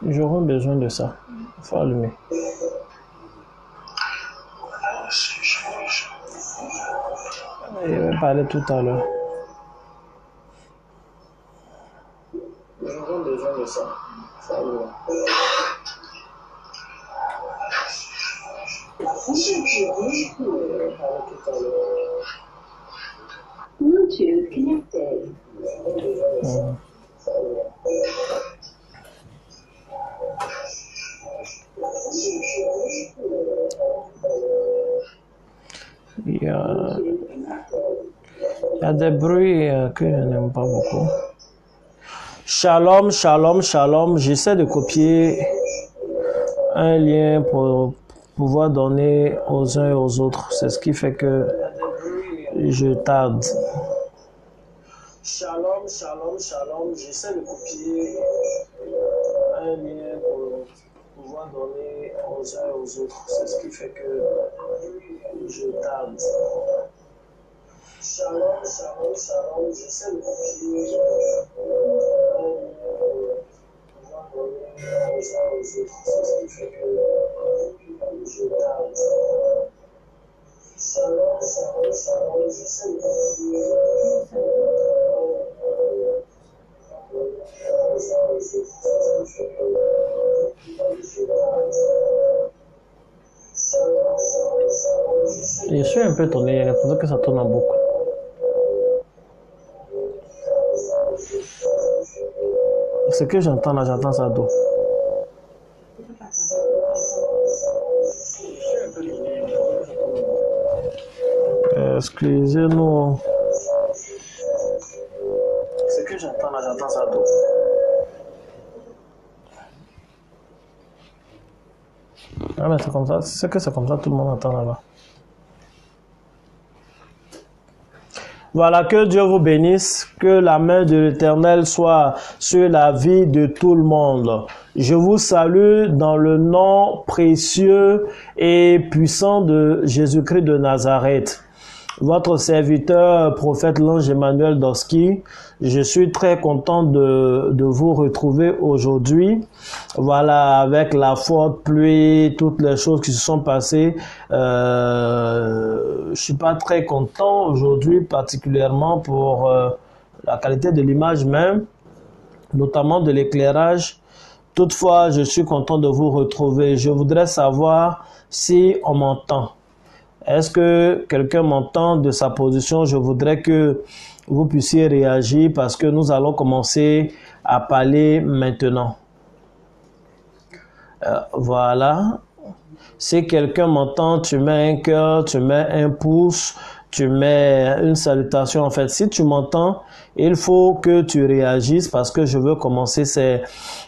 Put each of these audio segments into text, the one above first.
J'aurai besoin de ça. Il faut allumer. Il va parler tout à l'heure. J'aurai besoin de ça. Il faut allumer. Bluetooth connected. Il y a des bruits que je n'aime pas beaucoup. Shalom, shalom, shalom. J'essaie de copier un lien pour pouvoir donner aux uns et aux autres. C'est ce qui fait que je tarde. Shalom, shalom, shalom. J'essaie de copier un lien pour pouvoir donner aux uns et aux autres. C'est ce qui fait que je tarde. Shalom, shalom, shalom. J'essaie de copier un lien pour pouvoir donner aux uns et aux autres. C'est ce qui fait que je tarde. Shalom, shalom, shalom. J'essaie de copier un lien je suis un peu étonné, il faudrait que ça tourne en boucle. Ce que j'entends là, j'entends ça d'où? Excusez-nous. Ce que j'entends là, j'entends ça d'où? Ah mais c'est comme ça, c'est que c'est comme ça, tout le monde entend là-bas. Voilà, que Dieu vous bénisse, que la main de l'Éternel soit sur la vie de tout le monde. Je vous salue dans le nom précieux et puissant de Jésus-Christ de Nazareth. Votre serviteur, prophète l'ange Emmanuel Doski, je suis très content de vous retrouver aujourd'hui. Voilà, avec la forte pluie, toutes les choses qui se sont passées, je suis pas très content aujourd'hui, particulièrement pour la qualité de l'image même, notamment de l'éclairage. Toutefois, je suis content de vous retrouver. Je voudrais savoir si on m'entend. Est-ce que quelqu'un m'entend de sa position? Je voudrais que vous puissiez réagir parce que nous allons commencer à parler maintenant. Voilà. Si quelqu'un m'entend, tu mets un cœur, tu mets un pouce, tu mets une salutation. En fait, si tu m'entends, il faut que tu réagisses parce que je veux commencer. C'est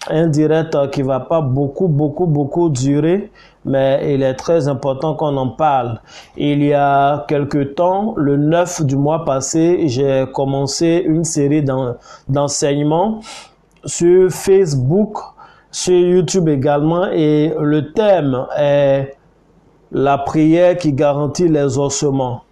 un direct qui va pas beaucoup durer, mais il est très important qu'on en parle. Il y a quelque temps, le 9 du mois passé, j'ai commencé une série d'enseignements sur Facebook, sur YouTube également, et le thème est la prière qui garantit les ossements.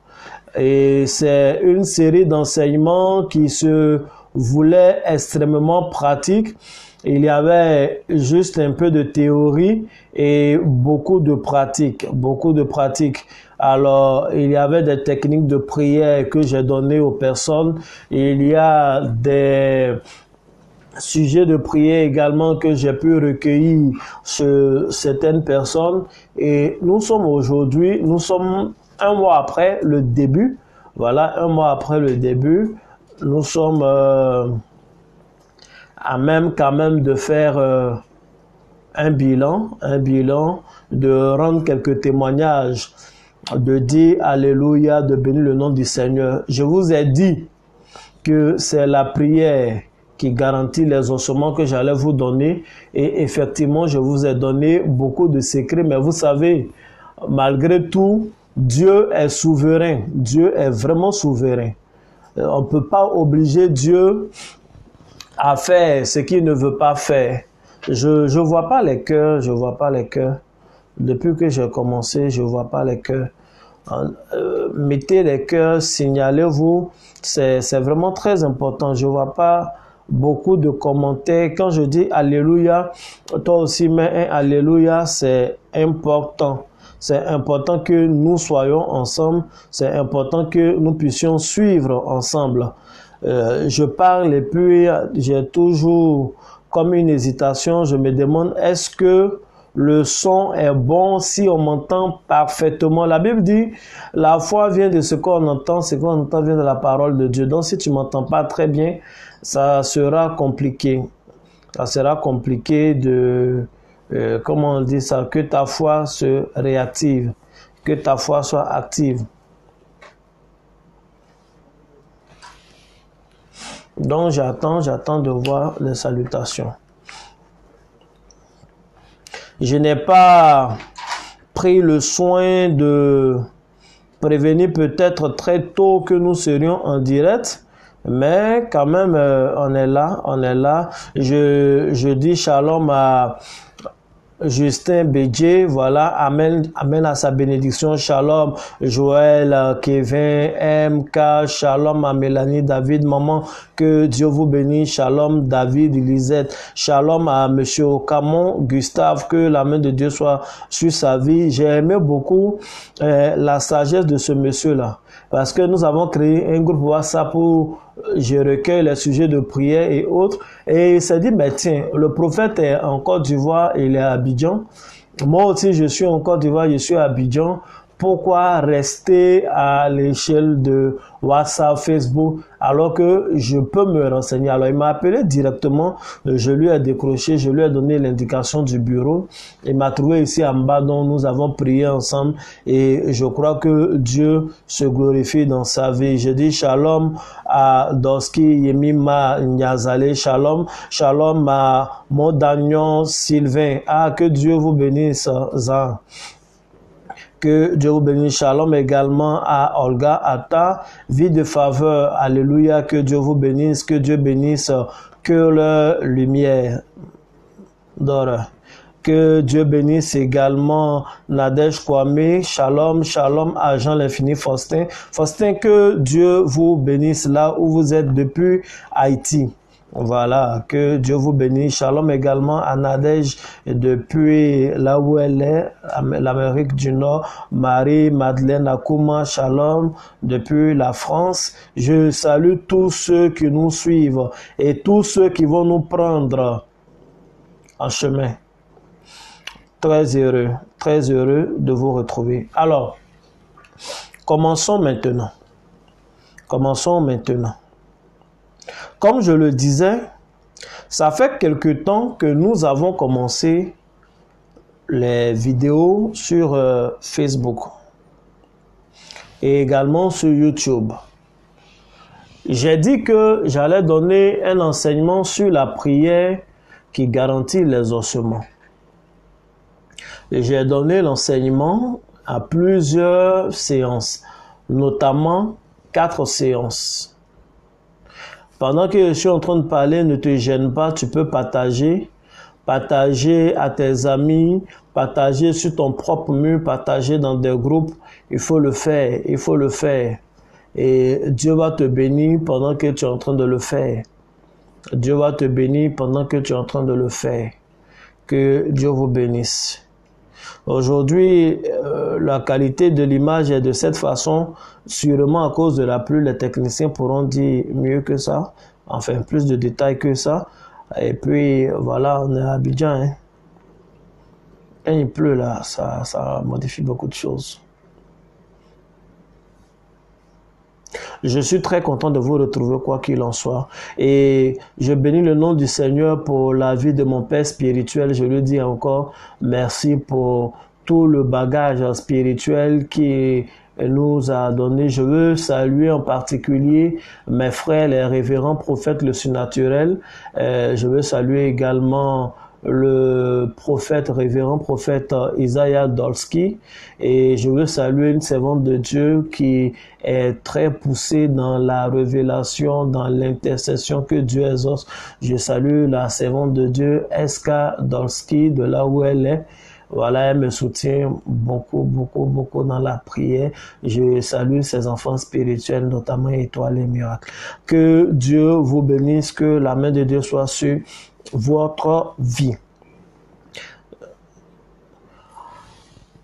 Et c'est une série d'enseignements qui se voulait extrêmement pratique. Il y avait juste un peu de théorie et beaucoup de pratique, Alors, il y avait des techniques de prière que j'ai données aux personnes. Il y a des sujets de prière également que j'ai pu recueillir sur certaines personnes. Et nous sommes un mois après le début. Voilà, un mois après le début. Nous sommes à même quand même de faire un bilan, de rendre quelques témoignages, de dire Alléluia, de bénir le nom du Seigneur. Je vous ai dit que c'est la prière qui garantit les ossements que j'allais vous donner. Et effectivement, je vous ai donné beaucoup de secrets. Mais vous savez, malgré tout, Dieu est souverain. Dieu est vraiment souverain. On ne peut pas obliger Dieu à faire ce qu'il ne veut pas faire. Je vois pas les cœurs, je vois pas les cœurs. Depuis que j'ai commencé, je vois pas les cœurs. Mettez les cœurs, signalez-vous. C'est vraiment très important. Je vois pas beaucoup de commentaires. Quand je dis Alléluia, toi aussi mets un Alléluia, c'est important. C'est important que nous soyons ensemble. C'est important que nous puissions suivre ensemble. Je parle et puis j'ai toujours comme une hésitation. Je me demande, est-ce que le son est bon si on m'entend parfaitement? La Bible dit, la foi vient de ce qu'on entend, ce qu'on entend vient de la parole de Dieu. Donc si tu m'entends pas très bien, ça sera compliqué. Ça sera compliqué de, comment on dit ça, que ta foi se réactive, que ta foi soit active. Donc j'attends de voir les salutations. Je n'ai pas pris le soin de prévenir peut-être très tôt que nous serions en direct, mais quand même on est là. Je dis shalom à Justin Bédier, voilà, amène à sa bénédiction, shalom, Joël, Kevin, MK, shalom à Mélanie, David, maman, que Dieu vous bénisse, shalom, David, Lisette, shalom à monsieur Ocamon, Gustave, que la main de Dieu soit sur sa vie. J'ai aimé beaucoup la sagesse de ce monsieur-là, parce que nous avons créé un groupe WhatsApp où je recueille les sujets de prière et autres. Et il s'est dit, ben tiens, le prophète est en Côte d'Ivoire, il est à Abidjan. Moi aussi, je suis en Côte d'Ivoire, je suis à Abidjan. Pourquoi rester à l'échelle de WhatsApp, Facebook, alors que je peux me renseigner? Alors, il m'a appelé directement, je lui ai décroché, je lui ai donné l'indication du bureau. Il m'a trouvé ici en bas, donc nous avons prié ensemble et je crois que Dieu se glorifie dans sa vie. Je dis shalom à Doski Yemima Nyazale, shalom à Modagnon Sylvain. Ah, que Dieu vous bénisse, Zan. Que Dieu vous bénisse. Shalom également à Olga Atta, vie de faveur. Alléluia. Que Dieu vous bénisse. Que Dieu bénisse. Que la lumière d'or. Que Dieu bénisse également Nadège Kwame. Shalom à Jean l'Infini Faustin. Faustin, que Dieu vous bénisse là où vous êtes depuis Haïti. Voilà, que Dieu vous bénisse. Shalom également à Nadège depuis là où elle est, l'Amérique du Nord. Marie-Madeleine Akuma, shalom depuis la France. Je salue tous ceux qui nous suivent et tous ceux qui vont nous prendre en chemin. Très heureux de vous retrouver. Alors, commençons maintenant. Comme je le disais, ça fait quelque temps que nous avons commencé les vidéos sur Facebook et également sur YouTube. J'ai dit que j'allais donner un enseignement sur la prière qui garantit les ossements. Et j'ai donné l'enseignement à plusieurs séances, notamment 4 séances. Pendant que je suis en train de parler, ne te gêne pas, tu peux partager à tes amis, partager sur ton propre mur, partager dans des groupes. Il faut le faire. Et Dieu va te bénir pendant que tu es en train de le faire. Que Dieu vous bénisse. Aujourd'hui, la qualité de l'image est de cette façon, sûrement à cause de la pluie. Les techniciens pourront dire mieux que ça, enfin plus de détails que ça. Et puis voilà, on est à Abidjan. Hein. Et il pleut là, ça modifie beaucoup de choses. Je suis très content de vous retrouver quoi qu'il en soit. Et je bénis le nom du Seigneur pour la vie de mon père spirituel. Je lui dis encore merci pour tout le bagage spirituel qui nous a donné. Je veux saluer en particulier mes frères, les révérends prophètes, le surnaturel. Je veux saluer également le prophète, révérend prophète Isaiah Dolsky, et je veux saluer une servante de Dieu qui est très poussée dans la révélation, dans l'intercession que Dieu exauce. Je salue la servante de Dieu, Eska Dolsky, de là où elle est. Voilà, elle me soutient beaucoup dans la prière. Je salue ses enfants spirituels, notamment Étoile et Miracle. Que Dieu vous bénisse, que la main de Dieu soit sur votre vie.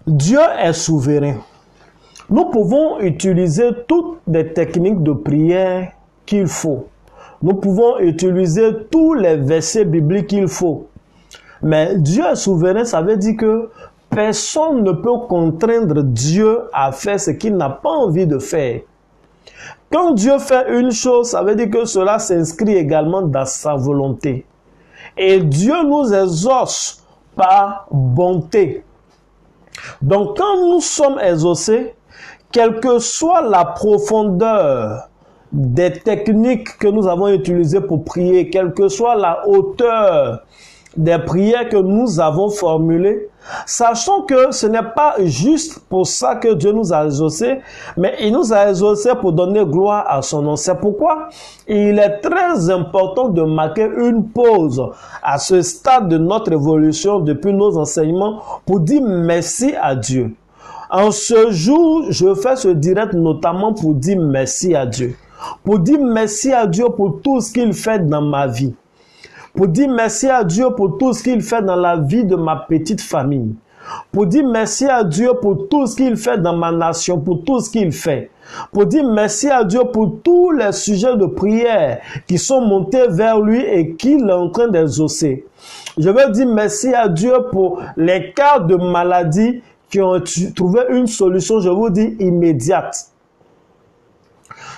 Dieu est souverain. Nous pouvons utiliser toutes les techniques de prière qu'il faut. Nous pouvons utiliser tous les versets bibliques qu'il faut. Mais Dieu est souverain, ça veut dire que personne ne peut contraindre Dieu à faire ce qu'il n'a pas envie de faire. Quand Dieu fait une chose, ça veut dire que cela s'inscrit également dans sa volonté. Et Dieu nous exauce par bonté. Donc quand nous sommes exaucés, quelle que soit la profondeur des techniques que nous avons utilisées pour prier, quelle que soit la hauteur des prières que nous avons formulées, sachant que ce n'est pas juste pour ça que Dieu nous a exaucés, mais il nous a exaucés pour donner gloire à son nom. C'est pourquoi il est très important de marquer une pause à ce stade de notre évolution depuis nos enseignements pour dire merci à Dieu. En ce jour, je fais ce direct notamment pour dire merci à Dieu. Pour dire merci à Dieu pour tout ce qu'il fait dans ma vie. Pour dire merci à Dieu pour tout ce qu'il fait dans la vie de ma petite famille. Pour dire merci à Dieu pour tout ce qu'il fait dans ma nation, pour tout ce qu'il fait. Pour dire merci à Dieu pour tous les sujets de prière qui sont montés vers lui et qu'il est en train d'exaucer. Je veux dire merci à Dieu pour les cas de maladie qui ont trouvé une solution, je vous dis, immédiate.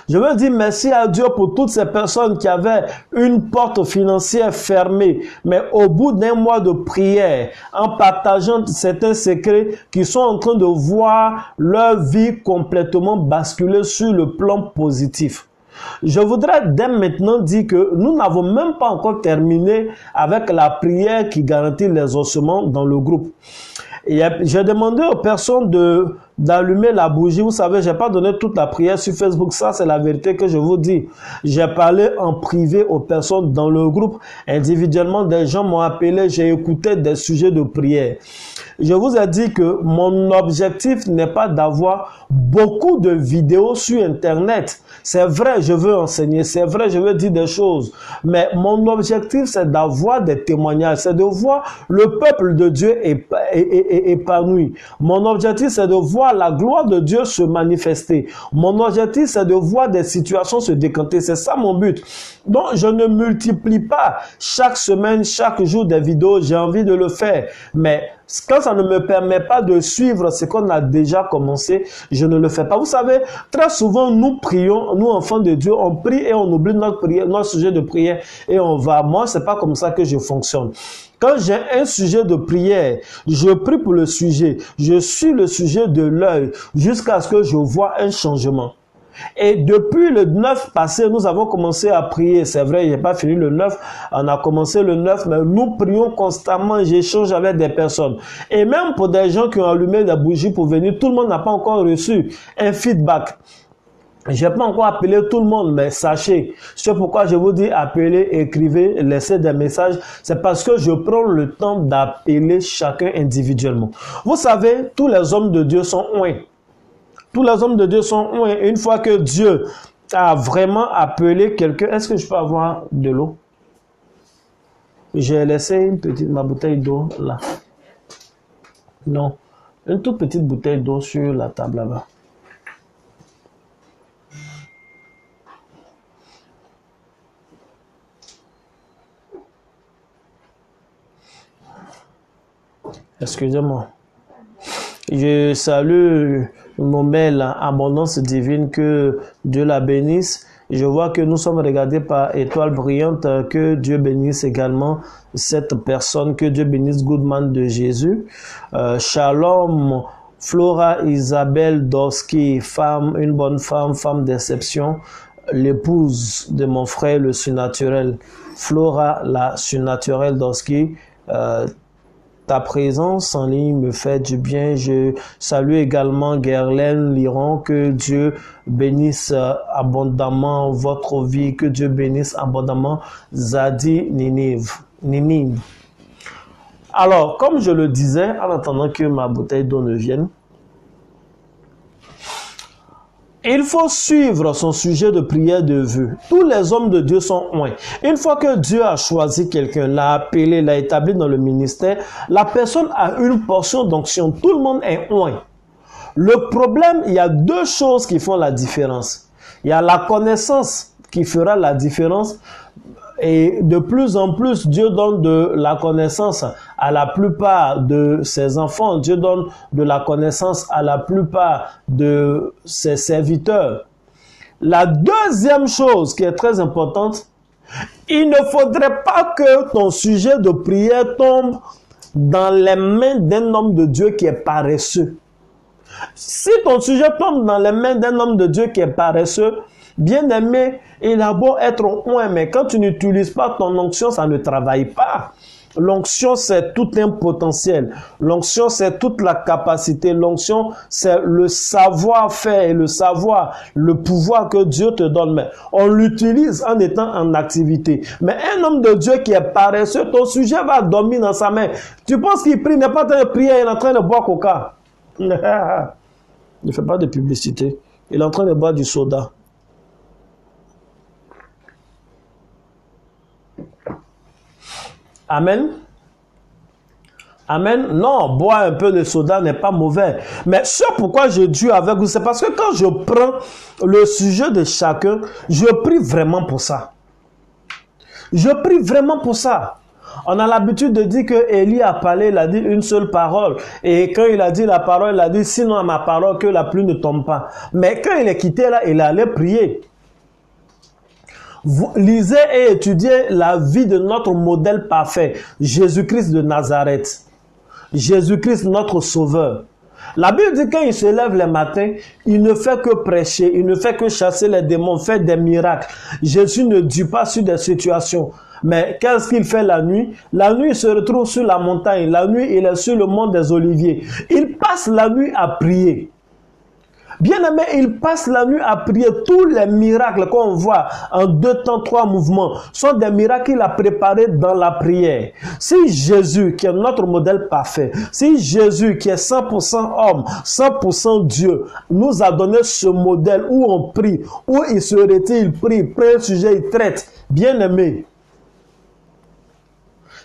Je veux dire merci à Dieu pour toutes ces personnes qui avaient une porte financière fermée, mais au bout d'un mois de prière, en partageant certains secrets, qui sont en train de voir leur vie complètement basculer sur le plan positif. Je voudrais dès maintenant dire que nous n'avons même pas encore terminé avec la prière qui garantit les ossements dans le groupe. Et j'ai demandé aux personnes d'allumer la bougie. Vous savez, j'ai pas donné toute la prière sur Facebook. Ça, c'est la vérité que je vous dis. J'ai parlé en privé aux personnes dans le groupe. Individuellement, des gens m'ont appelé. J'ai écouté des sujets de prière. Je vous ai dit que mon objectif n'est pas d'avoir beaucoup de vidéos sur Internet. C'est vrai, je veux enseigner. C'est vrai, je veux dire des choses. Mais mon objectif, c'est d'avoir des témoignages. C'est de voir le peuple de Dieu épanoui. Mon objectif, c'est de voir la gloire de Dieu se manifester. Mon objectif, c'est de voir des situations se décanter. C'est ça mon but. Donc, je ne multiplie pas chaque semaine, chaque jour des vidéos. J'ai envie de le faire. Mais quand ça ne me permet pas de suivre ce qu'on a déjà commencé, je ne le fais pas. Vous savez, très souvent, nous prions, nous enfants de Dieu, on prie et on oublie notre prière, notre sujet de prière et on va. Moi, c'est pas comme ça que je fonctionne. Quand j'ai un sujet de prière, je prie pour le sujet. Je suis le sujet de l'œil jusqu'à ce que je vois un changement. Et depuis le 9 passé, nous avons commencé à prier. C'est vrai, j'ai pas fini le 9. On a commencé le 9, mais nous prions constamment. J'échange avec des personnes. Et même pour des gens qui ont allumé la bougie pour venir, tout le monde n'a pas encore reçu un feedback. Je n'ai pas encore appelé tout le monde, mais sachez, c'est pourquoi je vous dis appelez, écrivez, laissez des messages. C'est parce que je prends le temps d'appeler chacun individuellement. Vous savez, tous les hommes de Dieu sont ouins. Tous les hommes de Dieu sont ouins. Une fois que Dieu a vraiment appelé quelqu'un, est-ce que je peux avoir de l'eau? J'ai laissé ma bouteille d'eau là. Non, une toute petite bouteille d'eau sur la table là-bas. Excusez-moi. Je salue mon bel abondance divine, que Dieu la bénisse. Je vois que nous sommes regardés par Étoile Brillante, que Dieu bénisse également cette personne, que Dieu bénisse Goodman de Jésus. Shalom Flora Isabelle Dorski, femme, une bonne femme, femme d'exception, l'épouse de mon frère, le surnaturel. Flora, la surnaturelle Dorski, ta présence en ligne me fait du bien. Je salue également Guerlaine Liron. Que Dieu bénisse abondamment votre vie. Que Dieu bénisse abondamment Zadi Ninive. Alors, comme je le disais, en attendant que ma bouteille d'eau ne vienne, il faut suivre son sujet de prière de vœux. Tous les hommes de Dieu sont oints. Une fois que Dieu a choisi quelqu'un, l'a appelé, l'a établi dans le ministère, la personne a une portion d'onction. Tout le monde est oint. Le problème, il y a deux choses qui font la différence. Il y a la connaissance qui fera la différence. Et de plus en plus, Dieu donne de la connaissance à la plupart de ses enfants. Dieu donne de la connaissance à la plupart de ses serviteurs. La deuxième chose qui est très importante, il ne faudrait pas que ton sujet de prière tombe dans les mains d'un homme de Dieu qui est paresseux. Si ton sujet tombe dans les mains d'un homme de Dieu qui est paresseux, bien aimé, il a beau être oint, mais quand tu n'utilises pas ton onction, ça ne travaille pas. L'onction, c'est tout un potentiel. L'onction, c'est toute la capacité. L'onction, c'est le savoir-faire et le savoir, le pouvoir que Dieu te donne. Mais on l'utilise en étant en activité. Mais un homme de Dieu qui est paresseux, ton sujet va dormir dans sa main. Tu penses qu'il prie, il n'est pas en train de prier, il est en train de boire coca. Il ne fait pas de publicité. Il est en train de boire du soda. Amen. Amen. Non, boire un peu de soda n'est pas mauvais. Mais ce pourquoi je dis avec vous, c'est parce que quand je prends le sujet de chacun, je prie vraiment pour ça. Je prie vraiment pour ça. On a l'habitude de dire que Élie a parlé, il a dit une seule parole. Et quand il a dit la parole, il a dit sinon à ma parole que la pluie ne tombe pas. Mais quand il est quitté là, il allait prier. Vous lisez et étudiez la vie de notre modèle parfait, Jésus-Christ de Nazareth. Jésus-Christ, notre Sauveur. La Bible dit quand il se lève le matin, il ne fait que prêcher, il ne fait que chasser les démons, faire des miracles. Jésus ne dit pas sur des situations. Mais qu'est-ce qu'il fait la nuit? La nuit, il se retrouve sur la montagne. La nuit, il est sur le mont des Oliviers. Il passe la nuit à prier. Bien aimé, il passe la nuit à prier. Tous les miracles qu'on voit en 2 temps, 3 mouvements sont des miracles qu'il a préparés dans la prière. Si Jésus, qui est notre modèle parfait, si Jésus, qui est 100% homme, 100% Dieu, nous a donné ce modèle où on prie, où il se retire, il prie, il prend un sujet, il traite. Bien aimé,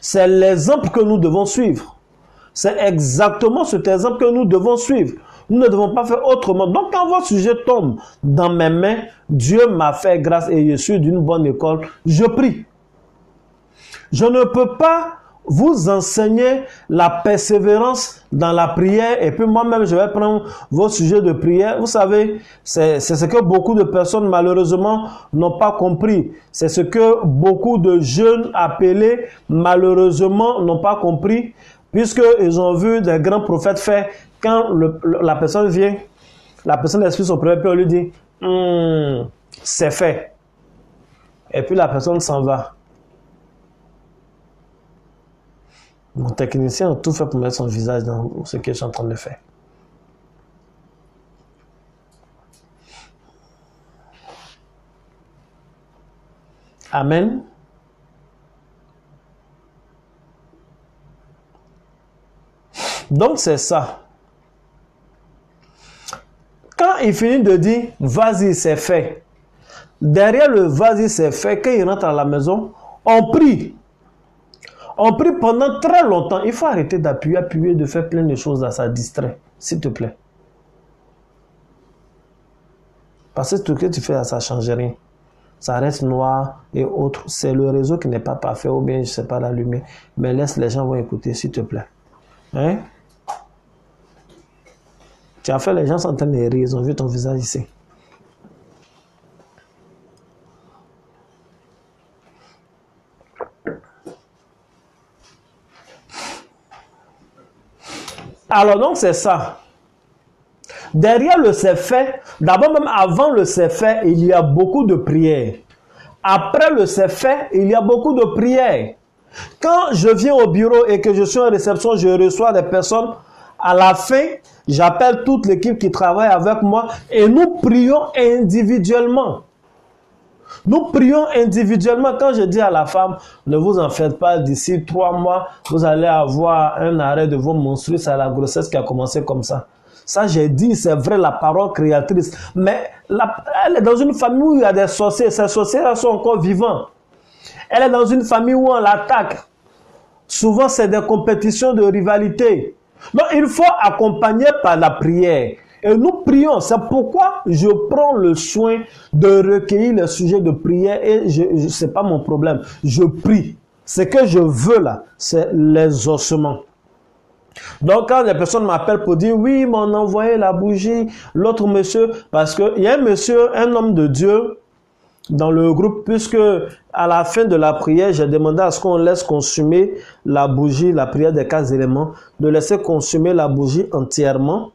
c'est l'exemple que nous devons suivre. C'est exactement cet exemple que nous devons suivre. Nous ne devons pas faire autrement. Donc, quand votre sujet tombe dans mes mains, Dieu m'a fait grâce et je suis d'une bonne école, je prie. Je ne peux pas vous enseigner la persévérance dans la prière et puis moi-même, je vais prendre vos sujets de prière. Vous savez, c'est ce que beaucoup de personnes, malheureusement, n'ont pas compris. C'est ce que beaucoup de jeunes appelés, malheureusement, n'ont pas compris, puisqu'ils ont vu des grands prophètes faire. Quand la personne vient, la personne explique son premier, puis on lui dit c'est fait. Et puis la personne s'en va. Mon technicien a tout fait pour mettre son visage dans ce que je suis en train de faire. Amen. Donc c'est ça. Quand il finit de dire « vas-y, c'est fait », derrière le « vas-y, c'est fait », quand il rentre à la maison, on prie. On prie pendant très longtemps. Il faut arrêter d'appuyer, de faire plein de choses à ça distrait, s'il te plaît. Parce que tout ce que tu fais, ça ne change rien. Ça reste noir et autres. C'est le réseau qui n'est pas parfait ou bien, je ne sais pas, la lumière. Mais laisse les gens vont écouter, s'il te plaît. Hein? Tu as fait, les gens sont en train de rire, ils ont vu ton visage ici. Alors donc c'est ça. Derrière le c'est fait, d'abord même avant le c'est fait, il y a beaucoup de prières. Après le c'est fait, il y a beaucoup de prières. Quand je viens au bureau et que je suis en réception, je reçois des personnes. À la fin, j'appelle toute l'équipe qui travaille avec moi et nous prions individuellement. Nous prions individuellement. Quand je dis à la femme, ne vous en faites pas, d'ici 3 mois, vous allez avoir un arrêt de vos menstrues, c'est la grossesse qui a commencé comme ça. Ça, j'ai dit, c'est vrai, la parole créatrice. Mais elle est dans une famille où il y a des sorciers. Ces sorciers-là sont encore vivants. Elle est dans une famille où on l'attaque. Souvent, c'est des compétitions de rivalité. Donc, il faut accompagner par la prière. Et nous prions. C'est pourquoi je prends le soin de recueillir les sujets de prière. Et ce n'est pas mon problème. Je prie. Ce que je veux là, c'est les ossements. Donc, quand les personnes m'appellent pour dire, oui, mais on a envoyé la bougie, l'autre monsieur, parce qu'il y a un monsieur, un homme de Dieu, dans le groupe, puisque à la fin de la prière, j'ai demandé à ce qu'on laisse consumer la bougie, la prière des 4 éléments, de laisser consumer la bougie entièrement,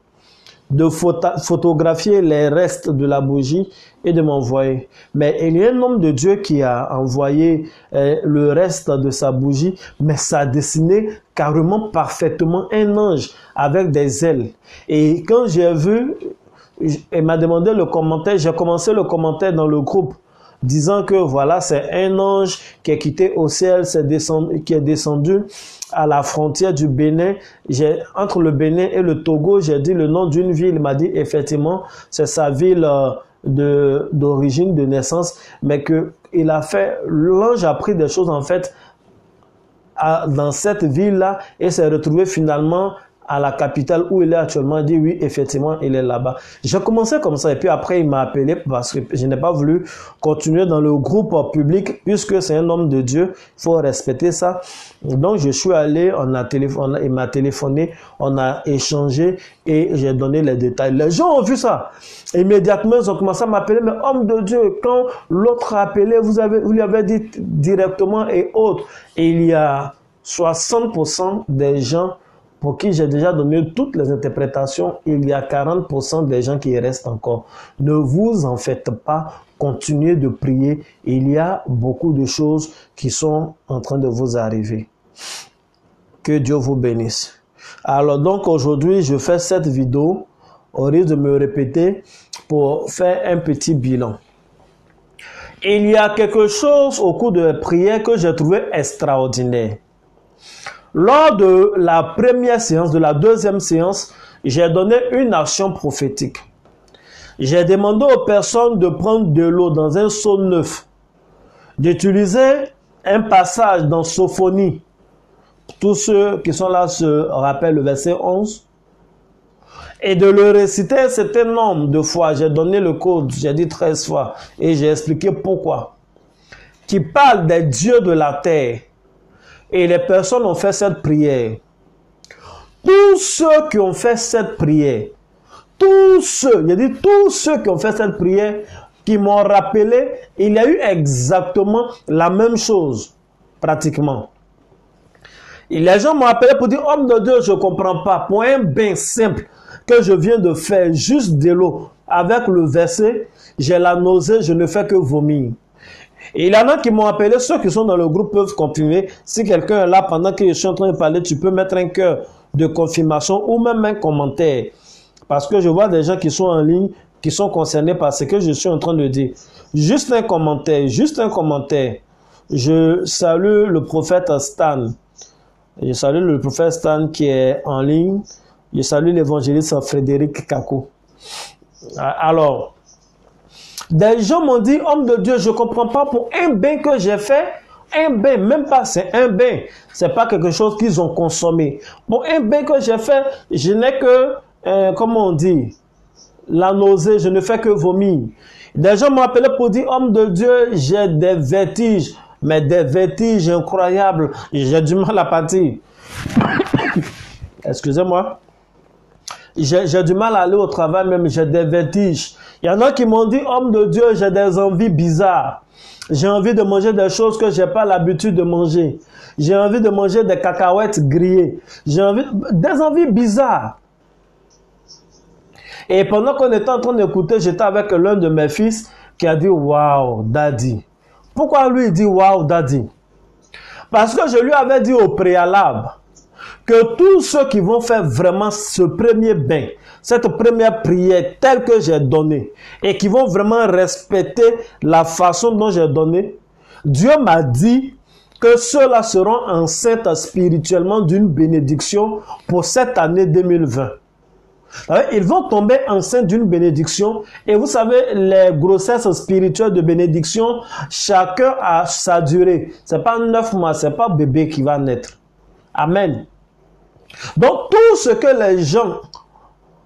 de photographier les restes de la bougie et de m'envoyer. Mais il y a un homme de Dieu qui a envoyé le reste de sa bougie, mais ça a dessiné carrément parfaitement un ange avec des ailes. Et quand j'ai vu, il m'a demandé le commentaire, j'ai commencé le commentaire dans le groupe, disant que voilà, c'est un ange qui est quitté au ciel, qui est descendu à la frontière du Bénin. Entre le Bénin et le Togo, j'ai dit le nom d'une ville. Il m'a dit effectivement, c'est sa ville d'origine, de naissance, mais que il a fait, l'ange a pris des choses en fait dans cette ville-là et s'est retrouvé finalement à la capitale où il est actuellement. Il dit oui, effectivement, il est là-bas. J'ai commencé comme ça et puis après il m'a appelé parce que je n'ai pas voulu continuer dans le groupe public puisque c'est un homme de Dieu, il faut respecter ça. Donc je suis allé, il m'a téléphoné, on a échangé et j'ai donné les détails. Les gens ont vu ça. Immédiatement, ils ont commencé à m'appeler, mais homme de Dieu, quand l'autre a appelé, vous lui avez dit directement et autres. Et il y a 60% des gens pour qui j'ai déjà donné toutes les interprétations, il y a 40% des gens qui restent encore. Ne vous en faites pas, continuez de prier. Il y a beaucoup de choses qui sont en train de vous arriver. Que Dieu vous bénisse. Alors donc aujourd'hui, je fais cette vidéo, au risque de me répéter, pour faire un petit bilan. Il y a quelque chose au cours de la prière que j'ai trouvé extraordinaire. Lors de la première séance, de la deuxième séance, j'ai donné une action prophétique. J'ai demandé aux personnes de prendre de l'eau dans un seau neuf, d'utiliser un passage dans Sophonie. Tous ceux qui sont là se rappellent le verset 11. Et de le réciter un certain nombre de fois. J'ai donné le code, j'ai dit 13 fois. Et j'ai expliqué pourquoi. Qui parle des dieux de la terre. Et les personnes ont fait cette prière. Tous ceux qui ont fait cette prière, tous ceux qui ont fait cette prière, qui m'ont rappelé, il y a eu exactement la même chose, pratiquement. Et les gens m'ont appelé pour dire, homme de Dieu, je ne comprends pas. Pour un bain simple que je viens de faire, juste de l'eau, avec le verset, j'ai la nausée, je ne fais que vomir. Et il y en a qui m'ont appelé, ceux qui sont dans le groupe peuvent confirmer. Si quelqu'un est là pendant que je suis en train de parler, tu peux mettre un cœur de confirmation ou même un commentaire. Parce que je vois des gens qui sont en ligne, qui sont concernés par ce que je suis en train de dire. Juste un commentaire, juste un commentaire. Je salue le prophète Stan. Je salue le prophète Stan qui est en ligne. Je salue l'évangéliste Frédéric Kako. Alors, des gens m'ont dit, homme de Dieu, je ne comprends pas pour un bain que j'ai fait, un bain, même pas, c'est un bain. C'est pas quelque chose qu'ils ont consommé. Pour un bain que j'ai fait, je n'ai que, comment on dit, la nausée, je ne fais que vomir. Des gens m'ont appelé pour dire, homme de Dieu, j'ai des vertiges, mais des vertiges incroyables. J'ai du mal à partir. Excusez-moi. J'ai du mal à aller au travail, même j'ai des vertiges. Il y en a qui m'ont dit, homme de Dieu, j'ai des envies bizarres. J'ai envie de manger des choses que je n'ai pas l'habitude de manger. J'ai envie de manger des cacahuètes grillées. J'ai des envies bizarres. Et pendant qu'on était en train d'écouter, j'étais avec l'un de mes fils qui a dit « Wow, Daddy ». Pourquoi lui il dit « Wow, Daddy » ? Parce que je lui avais dit au préalable que tous ceux qui vont faire vraiment ce premier bain, cette première prière telle que j'ai donnée, et qui vont vraiment respecter la façon dont j'ai donné, Dieu m'a dit que ceux-là seront enceintes spirituellement d'une bénédiction pour cette année 2020. Ils vont tomber enceintes d'une bénédiction. Et vous savez, les grossesses spirituelles de bénédiction, chacun a sa durée. C'est pas 9 mois, c'est pas bébé qui va naître. Amen. Donc, tout ce que les gens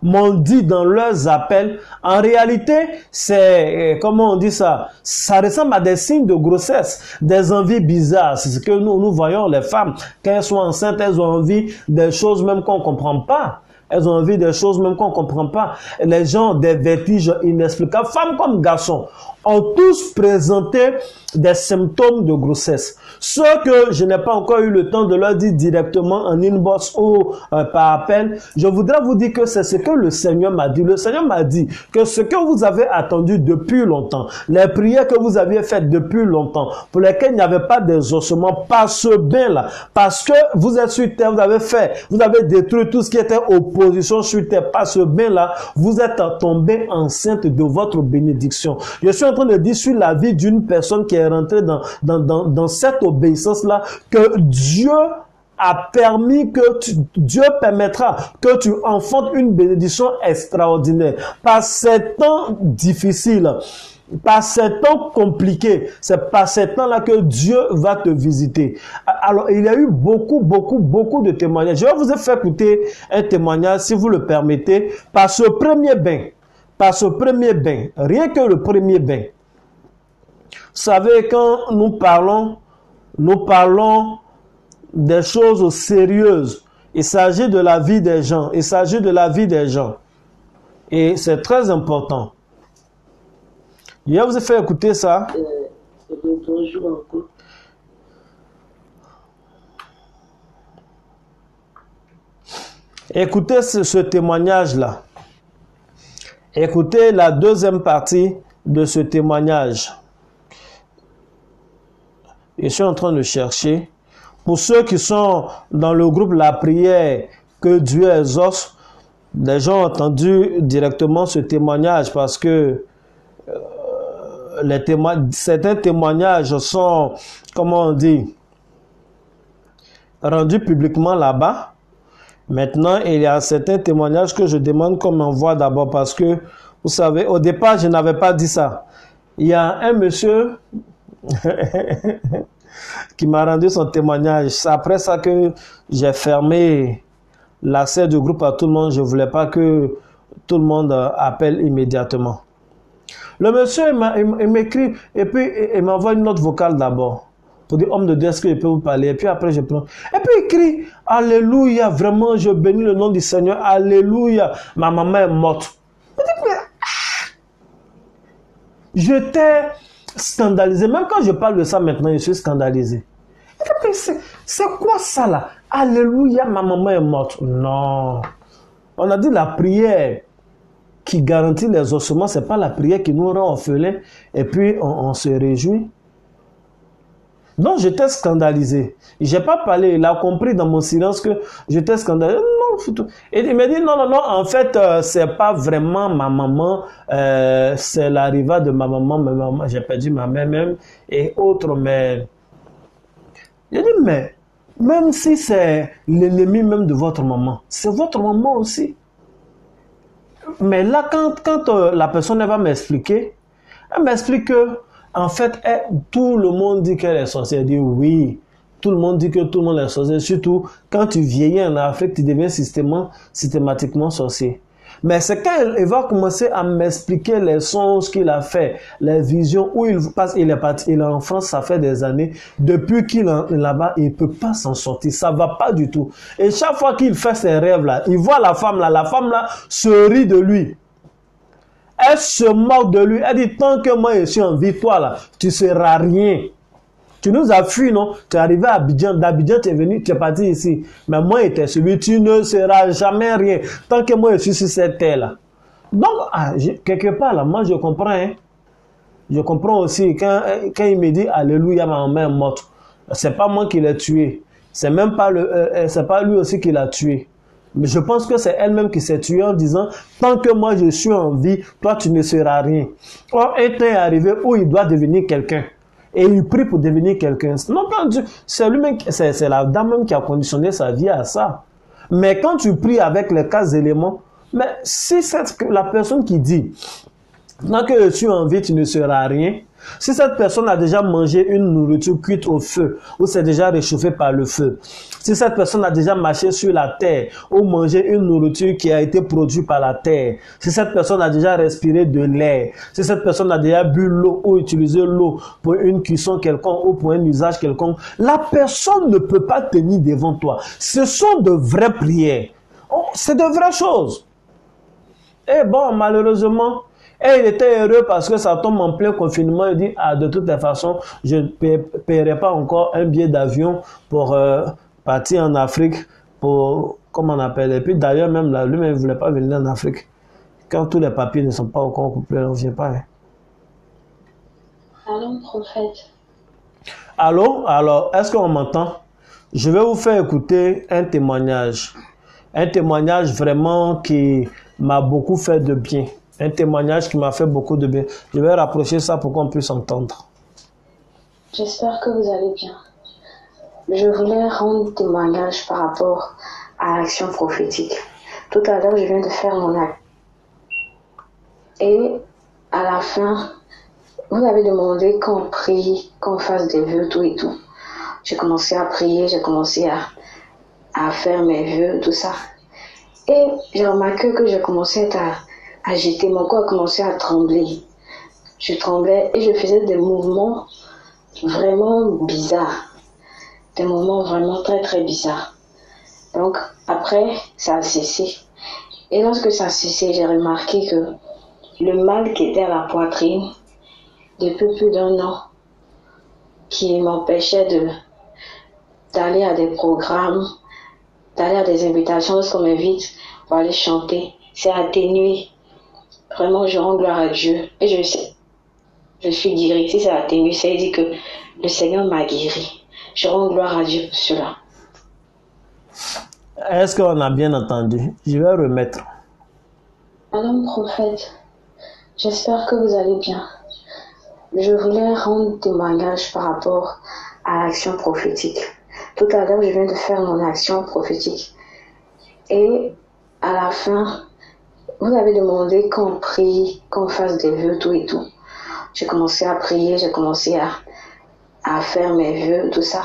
m'ont dit dans leurs appels, en réalité, c'est, comment on dit ça? Ça ressemble à des signes de grossesse, des envies bizarres. C'est ce que nous voyons, les femmes, quand elles sont enceintes, elles ont envie des choses même qu'on ne comprend pas. Elles ont envie des choses même qu'on ne comprend pas. Les gens ont des vertiges inexplicables. Femmes comme garçons ont tous présenté des symptômes de grossesse. Ceux que je n'ai pas encore eu le temps de leur dire directement en inbox ou par appel, je voudrais vous dire que c'est ce que le Seigneur m'a dit. Le Seigneur m'a dit que ce que vous avez attendu depuis longtemps, les prières que vous aviez faites depuis longtemps, pour lesquelles il n'y avait pas d'exaucement, par ce bain-là, parce que vous êtes sur terre, vous avez détruit tout ce qui était opposition sur terre, par ce bain-là, vous êtes tombé enceinte de votre bénédiction. Je suis en train de dire sur la vie d'une personne qui est rentrée dans cette obéissance-là, que Dieu a permis Dieu permettra que tu enfantes une bénédiction extraordinaire. Par ces temps difficiles, par ces temps compliqués, c'est par ces temps-là que Dieu va te visiter. Alors, il y a eu beaucoup de témoignages. Je vais vous faire écouter un témoignage, si vous le permettez, par ce premier bain. Par ce premier bain, rien que le premier bain. Vous savez, quand nous parlons des choses sérieuses. Il s'agit de la vie des gens. Il s'agit de la vie des gens. Et c'est très important. Je vous ai fait écouter ça. Bonjour encore. Écoutez ce témoignage-là. Écoutez la deuxième partie de ce témoignage. Je suis en train de chercher. Pour ceux qui sont dans le groupe La Prière que Dieu exauce, les gens ont entendu directement ce témoignage parce que certains témoignages sont, comment on dit, rendus publiquement là-bas. Maintenant, il y a certains témoignages que je demande qu'on m'envoie d'abord parce que, vous savez, au départ, je n'avais pas dit ça. Il y a un monsieur qui m'a rendu son témoignage. C'est après ça que j'ai fermé l'accès du groupe à tout le monde. Je ne voulais pas que tout le monde appelle immédiatement. Le monsieur, il m'écrit et puis il m'envoie une note vocale d'abord pour dire, homme de Dieu, est-ce que je peux vous parler? Et puis après, je prends. Et puis il crie, Alléluia, vraiment, je bénis le nom du Seigneur. Alléluia, ma maman est morte. J'étais scandalisé. Même quand je parle de ça maintenant, je suis scandalisé. C'est quoi ça là? Alléluia, ma maman est morte. Non. On a dit la prière qui garantit les ossements, c'est pas la prière qui nous rend orphelins et puis on se réjouit. Donc j'étais scandalisé. J'ai pas parlé, il a compris dans mon silence que j'étais scandalisé. Non, et il m'a dit non, en fait, c'est pas vraiment ma maman, c'est l'arrivée de ma maman, j'ai perdu ma mère même et autres, mais j'ai dit, mais même si c'est l'ennemi même de votre maman, c'est votre maman aussi. Mais là, quand la personne elle va m'expliquer, elle m'explique que en fait, tout le monde dit qu'elle est sorcière. Elle dit oui, tout le monde dit que tout le monde est sorcier. Surtout quand tu vieillis en Afrique, tu deviens systématiquement sorcier. Mais c'est quand il va commencer à m'expliquer les songes qu'il a fait, les visions, où il passe, il est en France, ça fait des années. Depuis qu'il est là-bas, il ne peut pas s'en sortir. Ça ne va pas du tout. Et chaque fois qu'il fait ses rêves là, il voit la femme là se rit de lui. Elle se moque de lui. Elle dit, tant que moi je suis en vie, toi là, tu ne seras rien. Tu nous as fui, non? Tu es arrivé à Abidjan. D'Abidjan, tu es venu, tu es parti ici. Mais moi, j'étais celui, tu ne seras jamais rien. Tant que moi je suis sur cette terre là. Donc, quelque part, là, moi, je comprends. Hein. Je comprends aussi quand il me dit Alléluia, ma mère est morte. C'est pas moi qui l'ai tué. C'est même pas c'est pas lui aussi qui l'a tué. Mais je pense que c'est elle-même qui s'est tuée en disant tant que moi je suis en vie, toi tu ne seras rien. Or, un temps est arrivé où il doit devenir quelqu'un. Et il prie pour devenir quelqu'un. Non, c'est lui-même, c'est la dame même qui a conditionné sa vie à ça. Mais quand tu pries avec les 4 éléments, mais si c'est la personne qui dit tant que je suis en vie, tu ne seras rien. Si cette personne a déjà mangé une nourriture cuite au feu, ou c'est déjà réchauffé par le feu, si cette personne a déjà marché sur la terre, ou mangé une nourriture qui a été produite par la terre, si cette personne a déjà respiré de l'air, si cette personne a déjà bu l'eau ou utilisé l'eau pour une cuisson quelconque ou pour un usage quelconque, la personne ne peut pas tenir devant toi. Ce sont de vraies prières. Oh, c'est de vraies choses. Et bon, malheureusement, et il était heureux parce que ça tombe en plein confinement. Il dit, de toutes les façons, je ne paierai pas encore un billet d'avion pour partir en Afrique, pour, comment on appelle. Et puis d'ailleurs, même là, lui-même ne voulait pas venir en Afrique. Quand tous les papiers ne sont pas encore complets, on ne vient pas. Hein. Allô, prophète. Allô? Alors, est-ce qu'on m'entend? Je vais vous faire écouter un témoignage. Un témoignage vraiment qui m'a beaucoup fait de bien. Un témoignage qui m'a fait beaucoup de bien. Je vais rapprocher ça pour qu'on puisse entendre. J'espère que vous allez bien. Je voulais rendre témoignage par rapport à l'action prophétique. Tout à l'heure, je viens de faire mon acte. Et à la fin, vous avez demandé qu'on prie, qu'on fasse des vœux, tout et tout. J'ai commencé à prier, j'ai commencé à faire mes vœux, tout ça. Et j'ai remarqué que j'ai commencé à agiter, mon corps a commencé à trembler. Je tremblais et je faisais des mouvements vraiment bizarres. Des mouvements vraiment très très bizarres. Donc après, ça a cessé. Et lorsque ça a cessé, j'ai remarqué que le mal qui était à la poitrine, depuis plus d'1 an, qui m'empêchait d'aller à des programmes, d'aller à des invitations lorsqu'on m'invite pour aller chanter, c'est atténué. Vraiment, je rends gloire à Dieu. Et je sais, je suis guérie. Si c'est atténué, ça veut dire que le Seigneur m'a guérie. Je rends gloire à Dieu pour cela. Est-ce qu'on a bien entendu? Je vais remettre. Madame prophète, j'espère que vous allez bien. Je voulais rendre témoignage par rapport à l'action prophétique. Tout à l'heure, je viens de faire mon action prophétique. Et à la fin, vous avez demandé qu'on prie, qu'on fasse des vœux, tout et tout. J'ai commencé à prier, j'ai commencé à faire mes vœux, tout ça.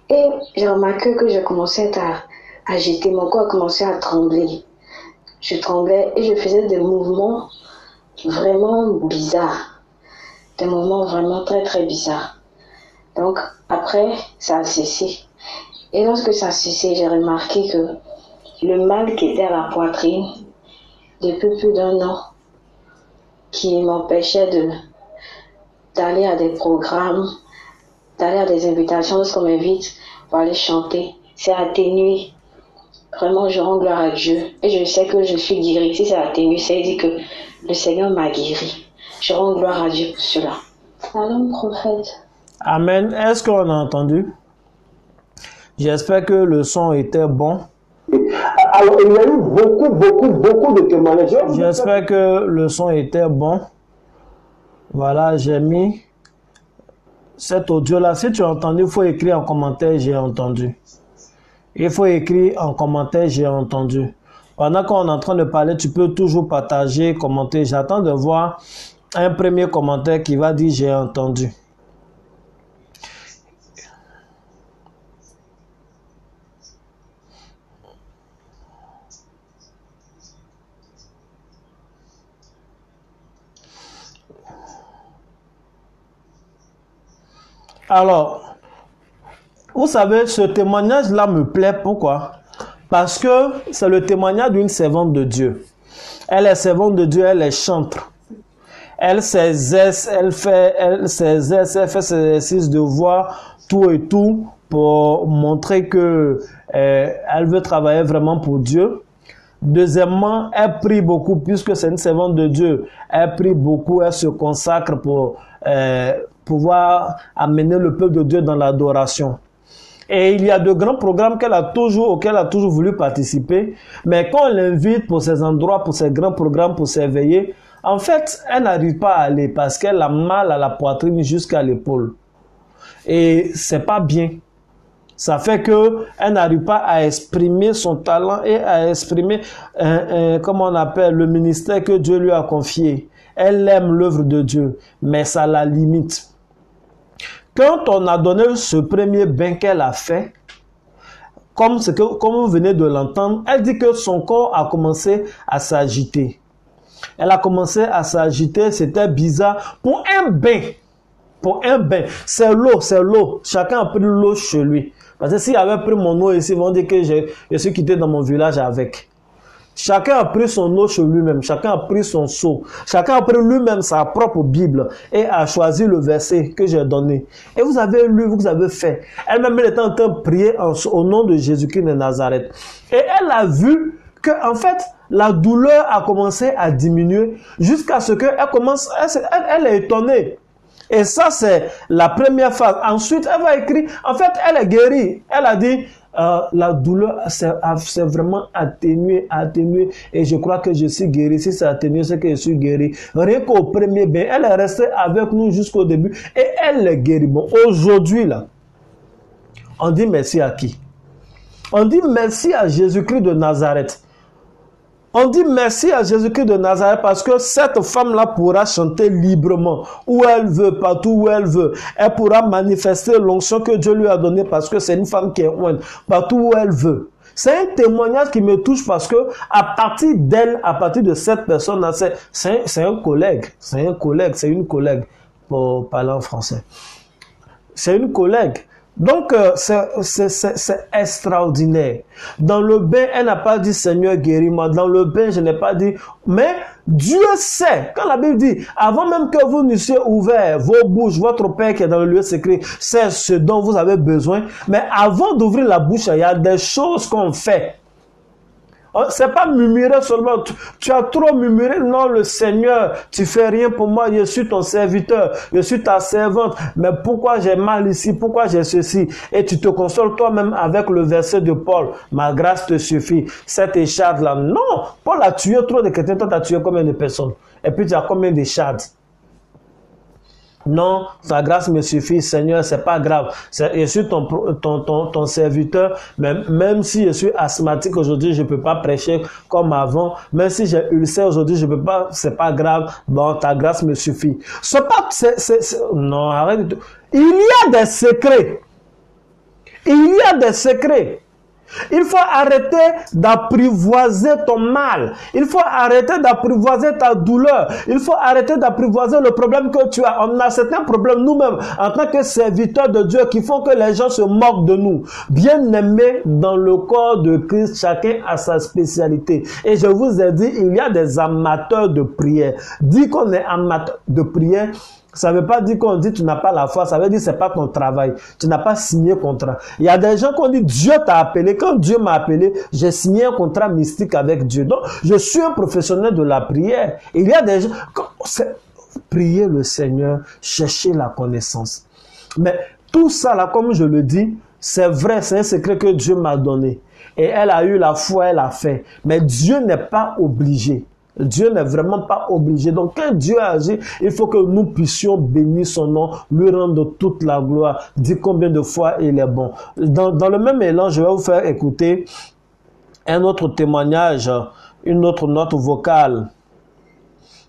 Et j'ai remarqué que j'ai commencé à agiter, mon corps a commencé à trembler. Je tremblais et je faisais des mouvements vraiment bizarres. Des mouvements vraiment très très bizarres. Donc après, ça a cessé. Et lorsque ça a cessé, j'ai remarqué que le mal qui était à la poitrine, depuis plus d'1 an, qui m'empêchait d'aller à des programmes, d'aller à des invitations lorsqu'on m'invite pour aller chanter, c'est atténué. Vraiment, je rends gloire à Dieu. Et je sais que je suis guérie. Si c'est atténué, ça veut dire que le Seigneur m'a guérie. Je rends gloire à Dieu pour cela. Allô, prophète. Amen. Est-ce qu'on a entendu? J'espère que le son était bon. Alors, il y a eu beaucoup de témoignages. J'espère que le son était bon. Voilà, j'ai mis cet audio-là. Si tu as entendu, il faut écrire en commentaire, j'ai entendu. Il faut écrire en commentaire, j'ai entendu. Pendant qu'on est en train de parler, tu peux toujours partager, commenter. J'attends de voir un premier commentaire qui va dire j'ai entendu. Alors, vous savez, ce témoignage-là me plaît. Pourquoi? Parce que c'est le témoignage d'une servante de Dieu. Elle est servante de Dieu, elle est chantre. Elle s'exerce, elle fait ses exercices de voix, tout et tout, pour montrer que elle veut travailler vraiment pour Dieu. Deuxièmement, elle prie beaucoup, puisque c'est une servante de Dieu. Elle prie beaucoup, elle se consacre pour pouvoir amener le peuple de Dieu dans l'adoration. Et il y a de grands programmes auxquels elle a toujours voulu participer. Mais quand on l'invite pour ces endroits, pour ces grands programmes, pour s'éveiller, en fait, elle n'arrive pas à aller parce qu'elle a mal à la poitrine jusqu'à l'épaule. Et c'est pas bien. Ça fait que elle n'arrive pas à exprimer son talent et à exprimer, comment on appelle, le ministère que Dieu lui a confié. Elle aime l'œuvre de Dieu, mais ça la limite. Quand on a donné ce premier bain qu'elle a fait, comme vous venez de l'entendre, elle dit que son corps a commencé à s'agiter. Elle a commencé à s'agiter, c'était bizarre. Pour un bain, c'est l'eau. Chacun a pris l'eau chez lui. Parce que s'il avait pris mon eau ici, ils vont dire que je suis quitté dans mon village avec. Chacun a pris son eau chez lui-même, chacun a pris son seau, chacun a pris lui-même sa propre Bible et a choisi le verset que j'ai donné. Et vous avez lu, vous avez fait. Elle-même, elle était en train de prier au nom de Jésus-Christ de Nazareth. Et elle a vu que, en fait, la douleur a commencé à diminuer jusqu'à ce qu'elle commence, elle est étonnée. Et ça, c'est la première phase. Ensuite, elle va écrire, en fait, elle est guérie. Elle a dit, la douleur c'est vraiment atténué, et je crois que je suis guéri. Si c'est atténué, c'est que je suis guéri. Rien qu'au premier bain, elle est restée avec nous jusqu'au début et elle est guérie. Bon, aujourd'hui là, on dit merci à qui? On dit merci à Jésus-Christ de Nazareth. On dit merci à Jésus-Christ de Nazareth parce que cette femme-là pourra chanter librement où elle veut, partout où elle veut. Elle pourra manifester l'onction que Dieu lui a donnée parce que c'est une femme qui est ointe, partout où elle veut. C'est un témoignage qui me touche parce que à partir d'elle, à partir de cette personne-là, c'est un collègue, c'est une collègue pour parler en français. C'est une collègue. Donc, c'est extraordinaire. Dans le bain, elle n'a pas dit Seigneur guéris-moi. Dans le bain, je n'ai pas dit, mais Dieu sait. Quand la Bible dit, avant même que vous n'eussiez ouvert vos bouches, votre Père qui est dans le lieu secret, c'est ce dont vous avez besoin. Mais avant d'ouvrir la bouche, il y a des choses qu'on fait. C'est pas murmurer seulement. Tu as trop murmuré. Non, le Seigneur, tu fais rien pour moi. Je suis ton serviteur. Je suis ta servante. Mais pourquoi j'ai mal ici? Pourquoi j'ai ceci? Et tu te consoles toi-même avec le verset de Paul. Ma grâce te suffit. Cette écharde-là. Non. Paul a tué trop de chrétiens. Toi, tu as tué combien de personnes? Et puis, tu as combien d'échardes? Non, ta grâce me suffit, Seigneur, c'est pas grave. Je suis ton serviteur, même si je suis asthmatique aujourd'hui, je peux pas prêcher comme avant. Même si j'ai ulcère aujourd'hui, je peux pas, c'est pas grave. Bon, ta grâce me suffit. Non, arrête. Il y a des secrets. Il y a des secrets. Il faut arrêter d'apprivoiser ton mal. Il faut arrêter d'apprivoiser ta douleur. Il faut arrêter d'apprivoiser le problème que tu as. On a certains problèmes nous-mêmes en tant que serviteurs de Dieu qui font que les gens se moquent de nous. Bien-aimés, dans le corps de Christ, chacun a sa spécialité. Et je vous ai dit, il y a des amateurs de prière. Dire qu'on est amateur de prière, ça ne veut pas dire qu'on dit tu n'as pas la foi, ça veut dire que ce n'est pas ton travail. Tu n'as pas signé contrat. Il y a des gens qui ont dit Dieu t'a appelé. Quand Dieu m'a appelé, j'ai signé un contrat mystique avec Dieu. Donc, je suis un professionnel de la prière. Il y a des gens, prier le Seigneur, chercher la connaissance. Mais tout ça là, comme je le dis, c'est vrai, c'est un secret que Dieu m'a donné. Et elle a eu la foi, elle a fait. Mais Dieu n'est pas obligé. Dieu n'est vraiment pas obligé. Donc, quand Dieu agit, il faut que nous puissions bénir son nom, lui rendre toute la gloire, dire combien de fois il est bon. Dans le même élan, je vais vous faire écouter un autre témoignage, une autre note vocale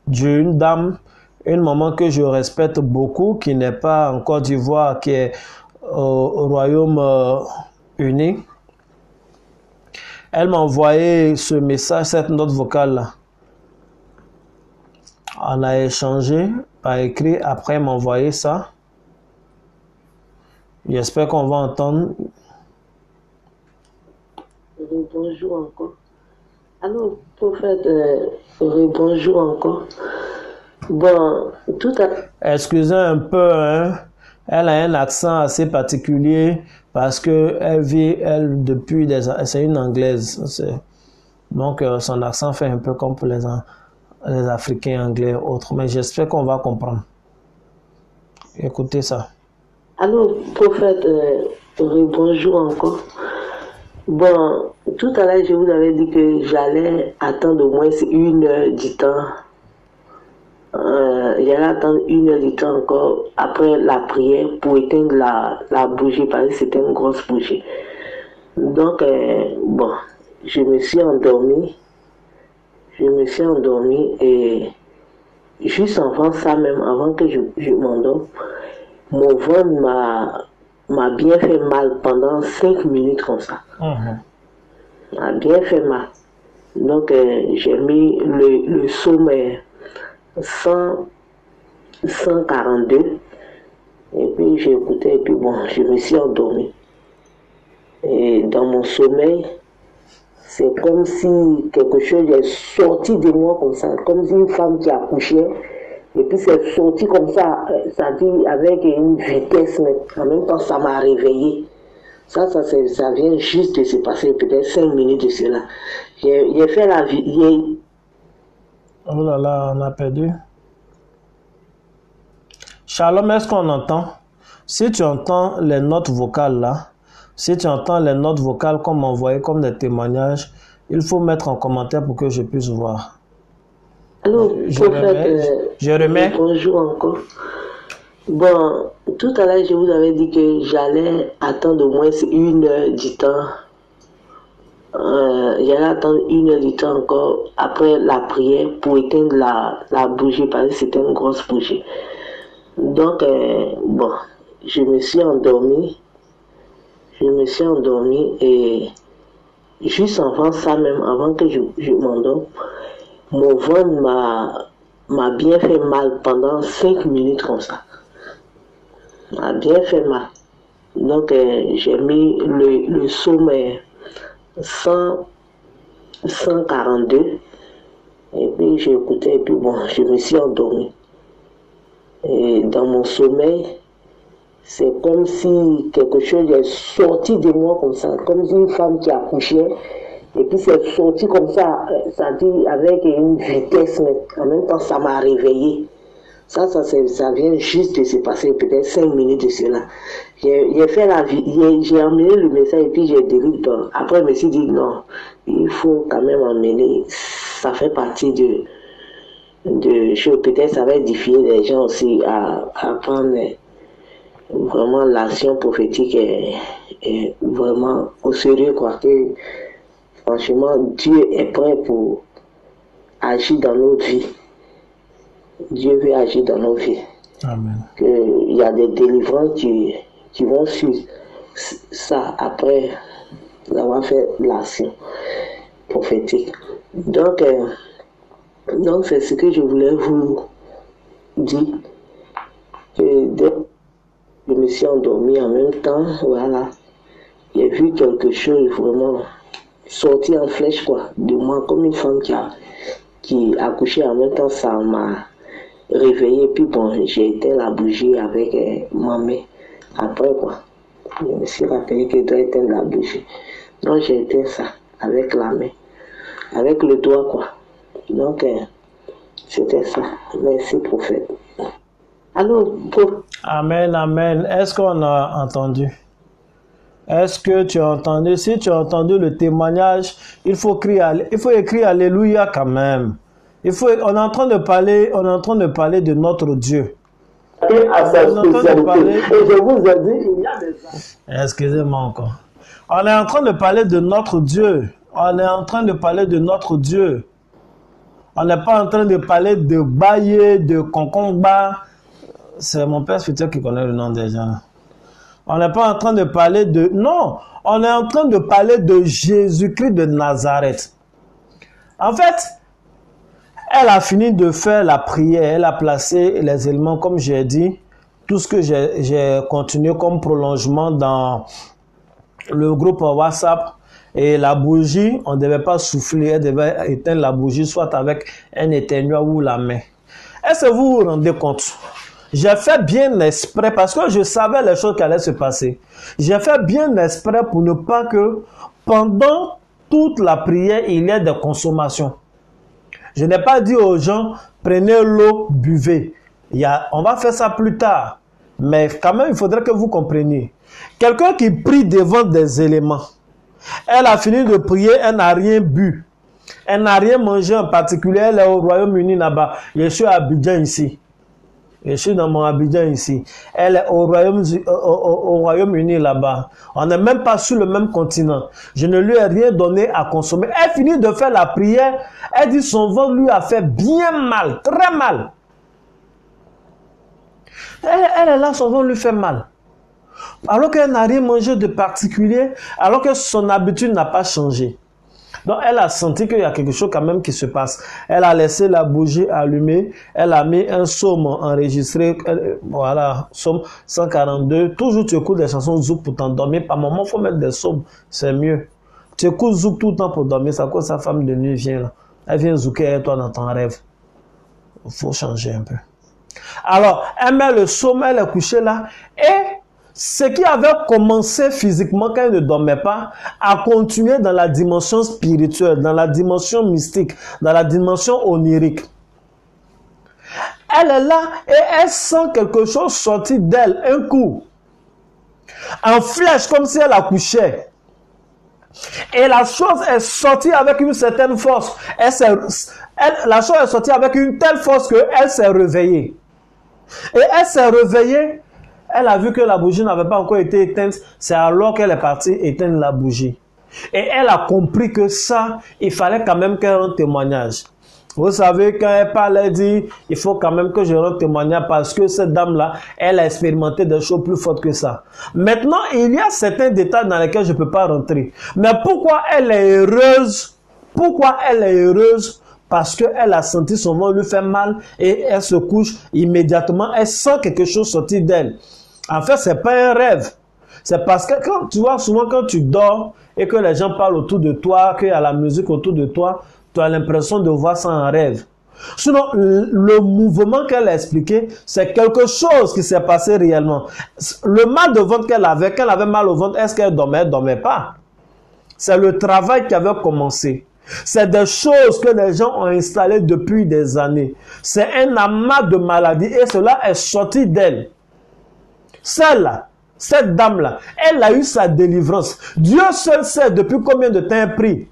d'une dame, une maman que je respecte beaucoup, qui n'est pas en Côte d'Ivoire, qui est au Royaume-Uni. Elle m'a envoyé ce message, cette note vocale-là. On a échangé par écrit, après m'envoyer ça. J'espère qu'on va entendre. Bonjour encore. Alors, prophète, bonjour encore. Bon, tout à... Excusez un peu, hein. Elle a un accent assez particulier parce que elle vit, elle, depuis des années. C'est une Anglaise. Donc, son accent fait un peu comme pour les Africains anglais et autres. Mais j'espère qu'on va comprendre. Écoutez ça. Allô, prophète, bonjour encore. Bon, tout à l'heure, je vous avais dit que j'allais attendre au moins 1 heure du temps. J'allais attendre 1 heure du temps encore après la prière pour éteindre la bougie parce que c'était une grosse bougie. Donc, bon, je me suis endormi. Et juste avant ça même, avant que je m'endorme, mon ventre m'a bien fait mal pendant 5 minutes comme ça. M'a bien fait mal. Donc, j'ai mis le sommeil 142 et puis j'ai écouté et puis bon, je me suis endormi. Et dans mon sommeil, c'est comme si quelque chose est sorti de moi comme ça, comme si une femme qui accouchait, et puis c'est sorti comme ça, ça dit avec une vitesse, mais en même temps ça m'a réveillé. Ça vient juste de se passer, peut-être 5 minutes de cela. J'ai fait la vie. Oh là là, on a perdu. Shalom, est-ce qu'on entend? Si tu entends les notes vocales là, si tu entends les notes vocales comme envoyées, comme des témoignages, il faut mettre en commentaire pour que je puisse voir. Allô, je remets. Bonjour encore. Bon, tout à l'heure, je vous avais dit que j'allais attendre au moins 1 heure du temps. J'allais attendre 1 heure du temps encore après la prière pour éteindre la bougie parce que c'était une grosse bougie. Donc, bon, je me suis endormi et juste avant ça même, avant que je m'endorme, mon ventre m'a bien fait mal pendant 5 minutes comme ça. M'a bien fait mal. Donc, j'ai mis le sommeil 142 et puis j'ai écouté et puis bon, je me suis endormi. Et dans mon sommeil, c'est comme si quelque chose est sorti de moi comme ça, comme si une femme qui accouchait, et puis c'est sorti comme ça, ça dit avec une vitesse, mais en même temps ça m'a réveillé. Ça vient juste de se passer, peut-être 5 minutes de cela. J'ai fait la vie, j'ai emmené le message et puis j'ai dérivé. Après, je me suis dit non, il faut quand même emmener, ça fait partie de choses, peut-être ça va édifier les gens aussi à prendre vraiment l'action prophétique est vraiment au sérieux, quoi. Que franchement, Dieu est prêt pour agir dans notre vie. Dieu veut agir dans nos vies. Amen. Il y a des délivrances qui vont suivre ça après avoir fait l'action prophétique. Donc c'est ce que je voulais vous dire. Que dès que je me suis endormi en même temps, voilà, j'ai vu quelque chose vraiment sorti en flèche, quoi, de moi, comme une femme qui accouchait en même temps, ça m'a réveillé, puis bon, j'ai éteint la bougie avec ma main. Après, quoi, je me suis rappelé que je dois éteindre la bougie. Donc, j'ai éteint ça avec la main, avec le doigt, quoi. Donc, c'était ça. Merci, prophète. Allô, Amen, amen. Est-ce qu'on a entendu? Est-ce que tu as entendu? Si tu as entendu le témoignage, il faut écrire Alléluia quand même. On est en train de parler de notre Dieu. Excusez-moi encore. On est en train de parler de notre Dieu. On est en train de parler de notre Dieu. On n'est pas en train de parler de Baye, de Concomba. C'est mon père futur qui connaît le nom des gens. On n'est pas en train de parler de... Non, on est en train de parler de Jésus-Christ de Nazareth. En fait, elle a fini de faire la prière, elle a placé les éléments, comme j'ai dit, tout ce que j'ai continué comme prolongement dans le groupe WhatsApp. Et la bougie, on ne devait pas souffler, elle devait éteindre la bougie, soit avec un éteignoir ou la main. Est-ce que vous vous rendez compte? J'ai fait bien exprès parce que je savais les choses qui allaient se passer. J'ai fait bien exprès pour ne pas que pendant toute la prière, il y a des consommations. Je n'ai pas dit aux gens, prenez l'eau, buvez. On va faire ça plus tard. Mais quand même, il faudrait que vous compreniez. Quelqu'un qui prie devant des éléments, elle a fini de prier, elle n'a rien bu. Elle n'a rien mangé en particulier, elle est au Royaume-Uni là-bas. Je suis à Abidjan ici. Je suis dans mon Abidjan ici. Elle est au Royaume-Uni là-bas. On n'est même pas sur le même continent. Je ne lui ai rien donné à consommer. Elle finit de faire la prière. Elle dit son ventre lui a fait bien mal, très mal. Elle est là, son ventre lui fait mal. Alors qu'elle n'a rien mangé de particulier, alors que son habitude n'a pas changé. Donc, elle a senti qu'il y a quelque chose quand même qui se passe. Elle a laissé la bougie allumée. Elle a mis un psaume enregistré. Voilà, psaume 142. Toujours, tu écoutes des chansons zouk pour t'endormir. Par moment, il faut mettre des psaumes. C'est mieux. Tu écoutes zouk tout le temps pour dormir. C'est à cause sa femme de nuit vient là. Elle vient zouker toi dans ton rêve. Il faut changer un peu. Alors, elle met le psaume, elle est couchée là. Et ce qui avait commencé physiquement quand elle ne dormait pas, a continué dans la dimension spirituelle, dans la dimension mystique, dans la dimension onirique. Elle est là et elle sent quelque chose sortir d'elle, un coup. En flèche, comme si elle accouchait. Et la chose est sortie avec une certaine force. La chose est sortie avec une telle force qu'elle s'est réveillée. Et elle s'est réveillée. Elle a vu que la bougie n'avait pas encore été éteinte. C'est alors qu'elle est partie éteindre la bougie. Et elle a compris que ça, il fallait quand même qu'elle rende témoignage. Vous savez, quand elle parle, elle dit, il faut quand même que je rende témoignage parce que cette dame-là, elle a expérimenté des choses plus fortes que ça. Maintenant, il y a certains détails dans lesquels je ne peux pas rentrer. Mais pourquoi elle est heureuse? Pourquoi elle est heureuse? Parce qu'elle a senti son ventre lui faire mal et elle se couche immédiatement. Elle sent quelque chose sortir d'elle. En fait, c'est pas un rêve. C'est parce que quand tu vois, souvent quand tu dors et que les gens parlent autour de toi, qu'il y a la musique autour de toi, tu as l'impression de voir ça en rêve. Sinon, le mouvement qu'elle a expliqué, c'est quelque chose qui s'est passé réellement. Le mal de ventre qu'elle avait, quand elle avait mal au ventre, est-ce qu'elle dormait? Elle ne dormait pas. C'est le travail qui avait commencé. C'est des choses que les gens ont installées depuis des années. C'est un amas de maladies et cela est sorti d'elle. Celle-là, cette dame-là, elle a eu sa délivrance. Dieu seul sait depuis combien de temps elle prie.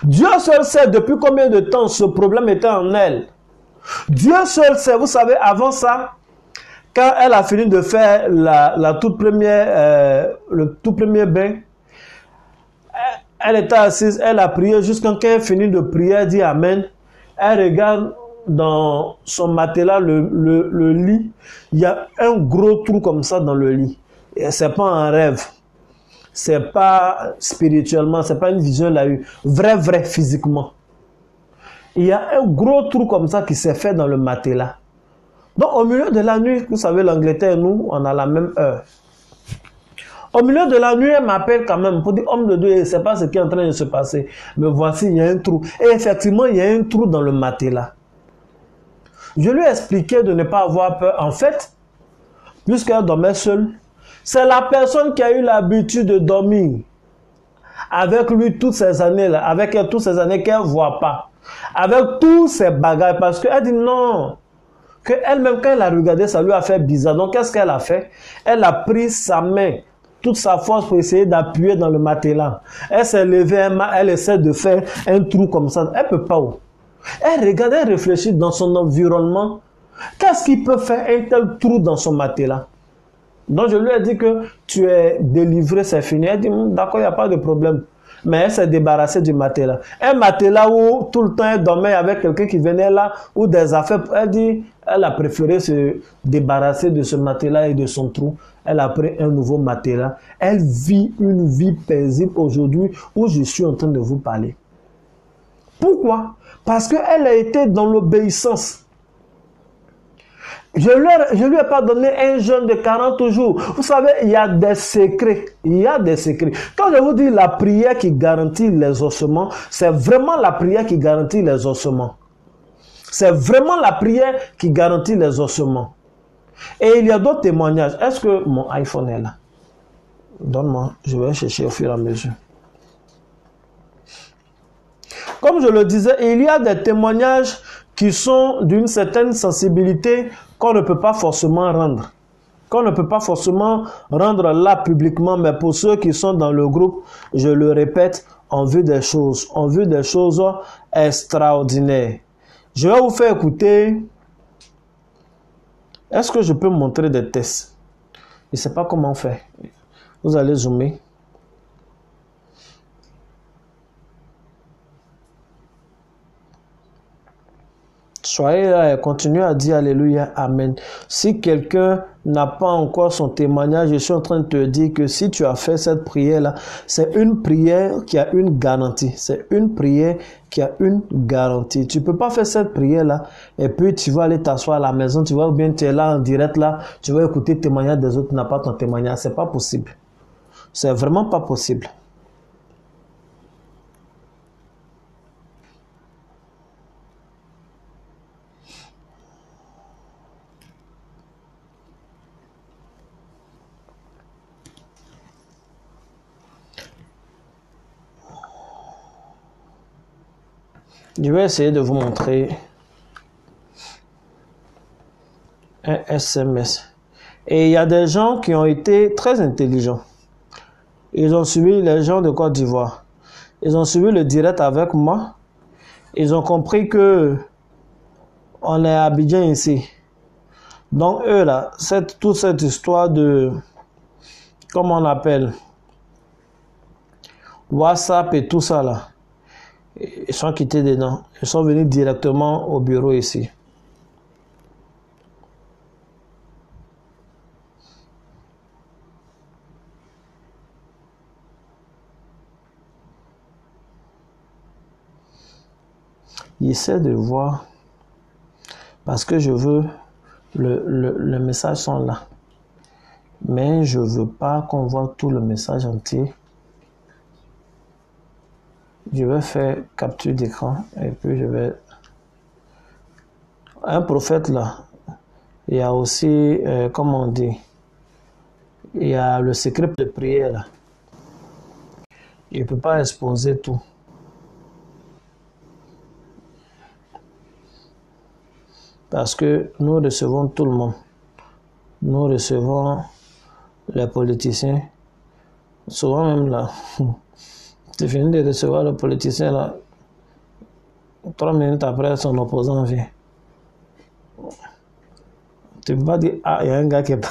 Dieu seul sait depuis combien de temps ce problème était en elle. Dieu seul sait, vous savez, avant ça, quand elle a fini de faire le tout premier bain, elle était assise, elle a prié jusqu'à quand elle finit de prier, elle dit Amen. Elle regarde dans son matelas, le lit, il y a un gros trou comme ça dans le lit. Et c'est pas un rêve. C'est pas spirituellement, c'est pas une vision elle a eu. Vrai, physiquement. Il y a un gros trou comme ça qui s'est fait dans le matelas. Donc, au milieu de la nuit, vous savez, l'Angleterre, nous, on a la même heure. Au milieu de la nuit, elle m'appelle quand même pour dire, homme de Dieu, je ne sais pas ce qui est en train de se passer. Mais voici, il y a un trou. Et effectivement, il y a un trou dans le matelas. Je lui ai expliqué de ne pas avoir peur. En fait, puisqu'elle dormait seule, c'est la personne qui a eu l'habitude de dormir avec lui toutes ces années-là, avec elle toutes ces années qu'elle ne voit pas, avec tous ces bagages, parce qu'elle dit non, qu'elle-même quand elle a regardé, ça lui a fait bizarre. Donc qu'est-ce qu'elle a fait? Elle a pris sa main, toute sa force pour essayer d'appuyer dans le matelas. Elle s'est levée, elle essaie de faire un trou comme ça. Elle ne peut pas. Elle regarde, elle réfléchit dans son environnement. Qu'est-ce qui peut faire un tel trou dans son matelas? Donc je lui ai dit que tu es délivré, c'est fini. Elle dit, d'accord, il n'y a pas de problème. Mais elle s'est débarrassée du matelas. Un matelas où tout le temps elle dormait avec quelqu'un qui venait là, ou des affaires. Elle dit, elle a préféré se débarrasser de ce matelas et de son trou. Elle a pris un nouveau matelas. Elle vit une vie paisible aujourd'hui où je suis en train de vous parler. Pourquoi? Parce qu'elle a été dans l'obéissance. Je lui ai pas donné un jeûne de 40 jours. Vous savez, il y a des secrets. Il y a des secrets. Quand je vous dis la prière qui garantit les ossements, c'est vraiment la prière qui garantit les ossements. C'est vraiment la prière qui garantit les ossements. Et il y a d'autres témoignages. Est-ce que mon iPhone est là? Donne-moi, je vais chercher au fur et à mesure. comme je le disais, il y a des témoignages qui sont d'une certaine sensibilité qu'on ne peut pas forcément rendre. Qu'on ne peut pas forcément rendre là publiquement, mais pour ceux qui sont dans le groupe, je le répète, on vit des choses extraordinaires. Je vais vous faire écouter. Est-ce que je peux montrer des tests? Je ne sais pas comment faire. Vous allez zoomer. Soyez là et continuez à dire Alléluia, Amen. Si quelqu'un n'a pas encore son témoignage, je suis en train de te dire que si tu as fait cette prière-là, c'est une prière qui a une garantie. C'est une prière qui a une garantie. Tu ne peux pas faire cette prière-là et puis tu vas aller t'asseoir à la maison, tu vas bien, tu es là en direct, là, tu vas écouter le témoignage des autres, tu n'as pas ton témoignage. C'est pas possible. C'est vraiment pas possible. Je vais essayer de vous montrer un SMS. Et il y a des gens qui ont été très intelligents. Ils ont suivi les gens de Côte d'Ivoire. Ils ont suivi le direct avec moi. Ils ont compris que on est à Abidjan ici. Donc eux là, toute cette histoire de, comment on appelle, WhatsApp et tout ça là, ils sont quittés dedans. Ils sont venus directement au bureau ici. J'essaie de voir parce que je veux le message sont là. Mais je veux pas qu'on voit tout le message entier. Je vais faire capture d'écran et puis je vais... Un prophète là, il y a aussi, comment on dit, il y a le secret de prière là. Il ne peut pas exposer tout. Parce que nous recevons tout le monde. Nous recevons les politiciens. Souvent même là, tu finis de recevoir le politicien là, 3 minutes après son opposant vient. Tu ne peux pas dire, ah, il y a un gars qui est pas...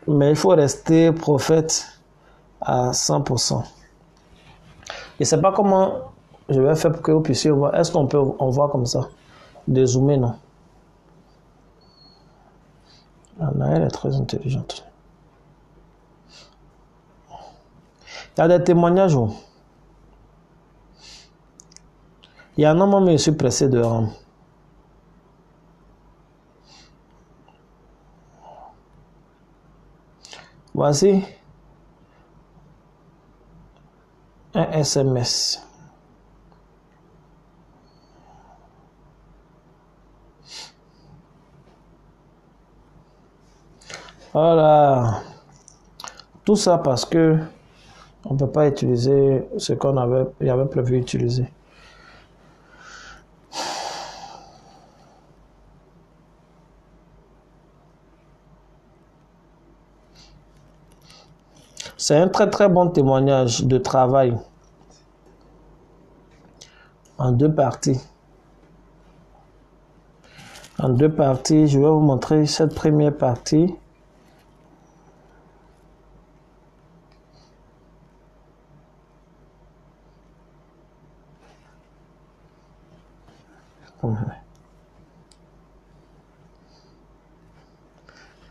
Mais il faut rester prophète à 100%. Je ne sais pas comment je vais faire pour que vous puissiez voir. Est-ce qu'on peut en voir comme ça? Dézoomer, non. Là, elle est très intelligente. Il y a des témoignages où il y a un homme, mais je suis pressé de rendre. Voici un SMS. Voilà. Tout ça parce que on ne peut pas utiliser ce qu'on avait prévu utiliser. C'est un très très bon témoignage de travail en 2 parties. En 2 parties, je vais vous montrer cette première partie.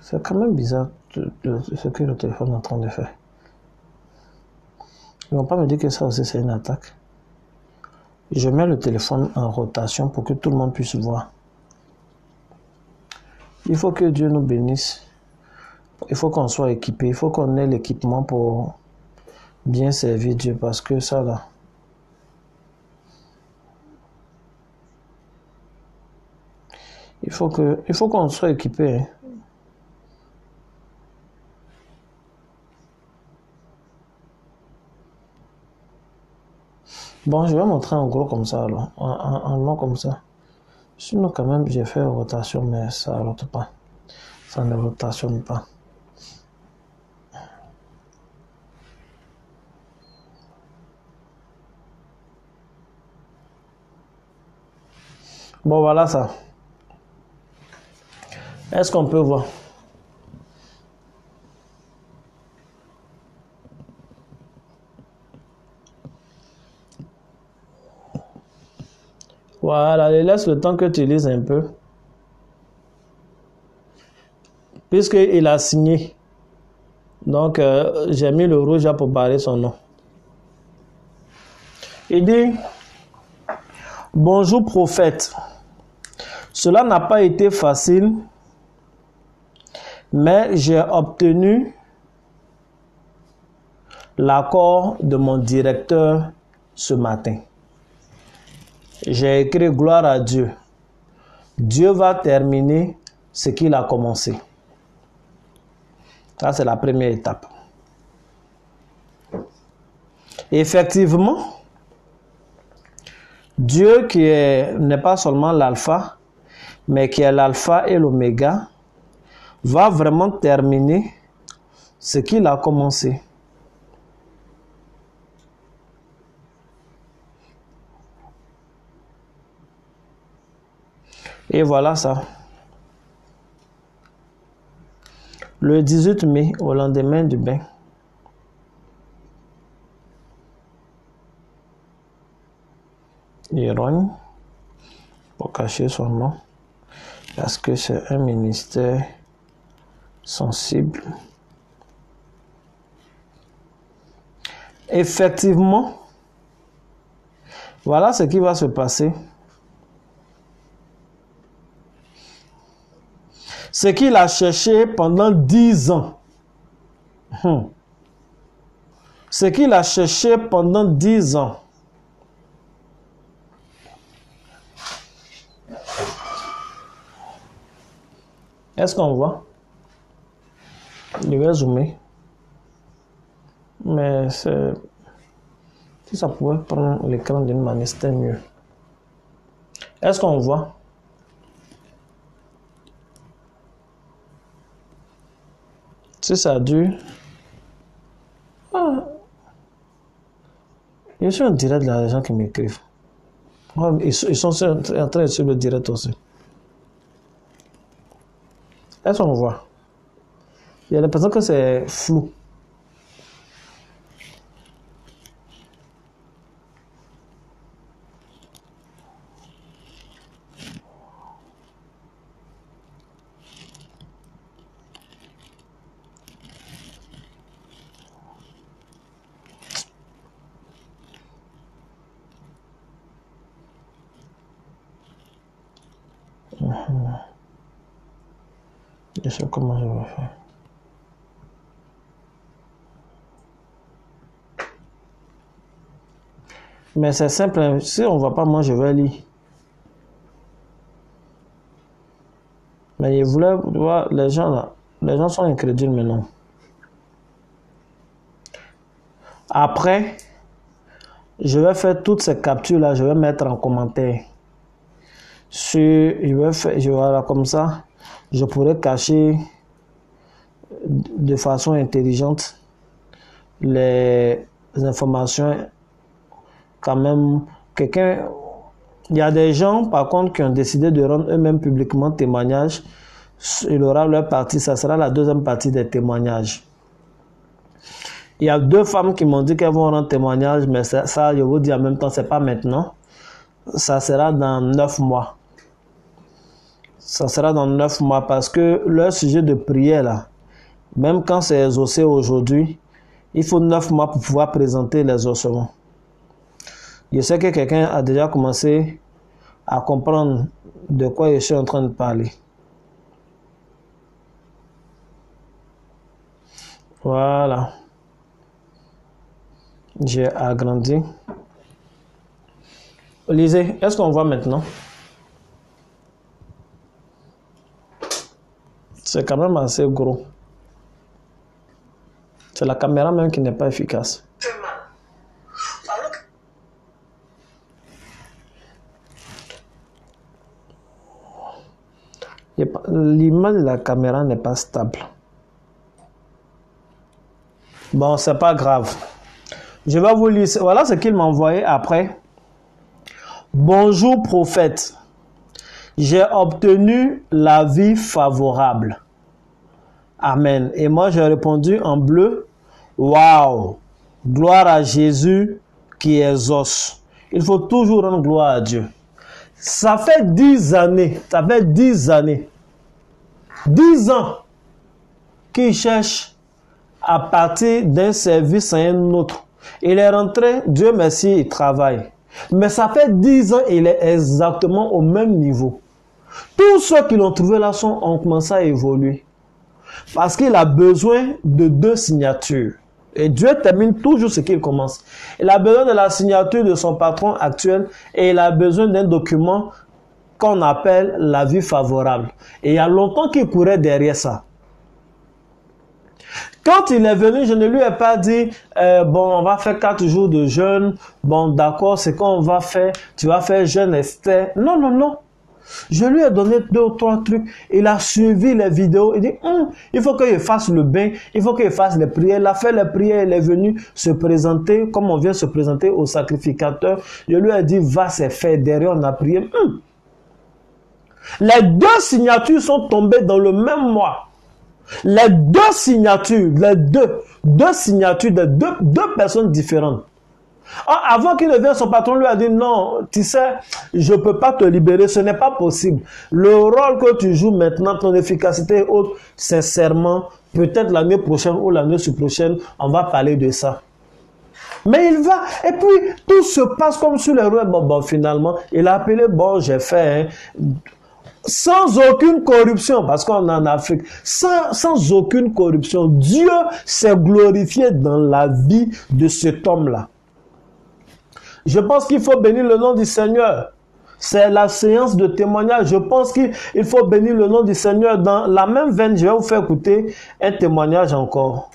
C'est quand même bizarre ce que le téléphone est en train de faire. Ils ne vont pas me dire que ça aussi c'est une attaque. Je mets le téléphone en rotation pour que tout le monde puisse voir. Il faut que Dieu nous bénisse. Il faut qu'on soit équipé. Il faut qu'on ait l'équipement pour bien servir Dieu. Parce que ça là... Il faut qu'on soit équipé. Hein. Bon, je vais montrer en gros comme ça, alors. En long comme ça. Sinon, quand même, j'ai fait rotation, mais ça ne rote pas. Ça ne rotationne pas. Bon, voilà ça. Est-ce qu'on peut voir? Voilà, laisse le temps que tu lises un peu. Puisqu'il a signé. Donc, j'ai mis le rouge là pour barrer son nom. Il dit, bonjour prophète. Cela n'a pas été facile, mais j'ai obtenu l'accord de mon directeur ce matin. J'ai écrit gloire à Dieu. Dieu va terminer ce qu'il a commencé. Ça, c'est la première étape. Effectivement, Dieu qui n'est pas seulement l'alpha, mais qui est l'alpha et l'oméga, va vraiment terminer ce qu'il a commencé. Et voilà ça. Le 18 mai, au lendemain du bain, il rogne pour cacher son nom, parce que c'est un ministère sensible. Effectivement, voilà ce qui va se passer. Ce qu'il a cherché pendant 10 ans. Ce qu'il a cherché pendant 10 ans. Est-ce qu'on voit? Je vais zoomer. Mais c'est... Si ça pouvait prendre l'écran d'une manière, c'était mieux. Est-ce qu'on voit? Si ça dure... Ah. Je suis en direct là, les gens qui m'écrivent. Ils sont en train de suivre le direct aussi. Est-ce qu'on voit? Il y a l'impression que c'est flou. Je sais comment je vais faire. Mais c'est simple, si on ne voit pas, moi je vais lire. Mais il voulait voir les gens là. Les gens sont incrédules maintenant. Après, je vais faire toutes ces captures là, je vais mettre en commentaire. Voilà, comme ça, je pourrais cacher de façon intelligente les informations. Quand même, il y a des gens par contre qui ont décidé de rendre eux-mêmes publiquement témoignage. Il aura leur partie, ça sera la deuxième partie des témoignages. Il y a 2 femmes qui m'ont dit qu'elles vont rendre témoignage, mais ça, je vous dis en même temps, c'est pas maintenant. Ça sera dans 9 mois. Ça sera dans 9 mois parce que leur sujet de prière là, même quand c'est exaucé aujourd'hui, il faut 9 mois pour pouvoir présenter les ossements. Je sais que quelqu'un a déjà commencé à comprendre de quoi je suis en train de parler. Voilà. J'ai agrandi. Lisez, est-ce qu'on voit maintenant? C'est quand même assez gros. C'est la caméra même qui n'est pas efficace. L'image de la caméra n'est pas stable. Bon, c'est pas grave. Je vais vous lire. Voilà ce qu'il m'a envoyé après. Bonjour prophète. J'ai obtenu l'avis favorable. Amen. Et moi, j'ai répondu en bleu. Waouh! Gloire à Jésus qui exauce. Il faut toujours rendre gloire à Dieu. Ça fait 10 années. Ça fait 10 années. 10 ans qu'il cherche à partir d'un service à un autre. Il est rentré, Dieu merci, il travaille. Mais ça fait 10 ans, il est exactement au même niveau. Tous ceux qui l'ont trouvé là ont commencé à évoluer. Parce qu'il a besoin de 2 signatures. Et Dieu termine toujours ce qu'il commence. Il a besoin de la signature de son patron actuel et il a besoin d'un document qu'on appelle l'avis favorable. Et il y a longtemps qu'il courait derrière ça. Quand il est venu, je ne lui ai pas dit, bon, on va faire 4 jours de jeûne. Bon, d'accord, c'est qu'on va faire. Tu vas faire jeûne Esther. Non, non, non. Je lui ai donné 2 ou 3 trucs. Il a suivi les vidéos. Il dit, il faut qu'il fasse le bain. Il faut qu'il fasse les prières. Il a fait les prières. Il est venu se présenter, comme on vient se présenter au sacrificateur. Je lui ai dit, va, c'est fait. Derrière, on a prié. Les 2 signatures sont tombées dans le même mois. Les 2 signatures, deux signatures de deux personnes différentes. Avant qu'il ne vienne, son patron lui a dit, non, tu sais, je ne peux pas te libérer, ce n'est pas possible. Le rôle que tu joues maintenant, ton efficacité est haute, sincèrement, peut-être l'année prochaine ou l'année prochaine, on va parler de ça. Mais il va, et puis tout se passe comme sur les roues. Bon, finalement, il a appelé, bon, j'ai fait, sans aucune corruption, parce qu'on est en Afrique, sans aucune corruption. Dieu s'est glorifié dans la vie de cet homme-là. Je pense qu'il faut bénir le nom du Seigneur. C'est la séance de témoignage. Je pense qu'il faut bénir le nom du Seigneur. Dans la même veine, je vais vous faire écouter un témoignage encore.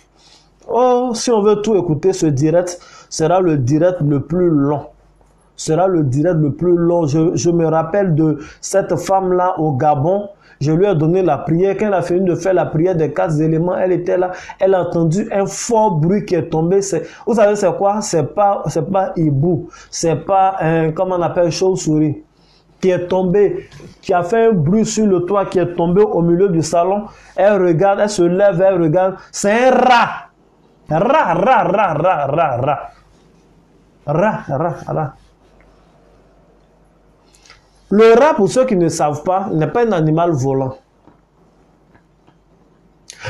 Oh, si on veut tout écouter, ce direct sera le direct le plus long. Sera le direct le plus long. Je me rappelle de cette femme-là au Gabon. Je lui ai donné la prière. Quand elle a fini de faire la prière des 4 éléments, elle était là. Elle a entendu un fort bruit qui est tombé. Vous savez c'est quoi? C'est pas hibou. C'est pas comment on appelle, chauve-souris. Qui est tombé, qui a fait un bruit sur le toit, qui est tombé au milieu du salon. Elle regarde, elle se lève, elle regarde. C'est un rat. Rat. Le rat, pour ceux qui ne savent pas, n'est pas un animal volant.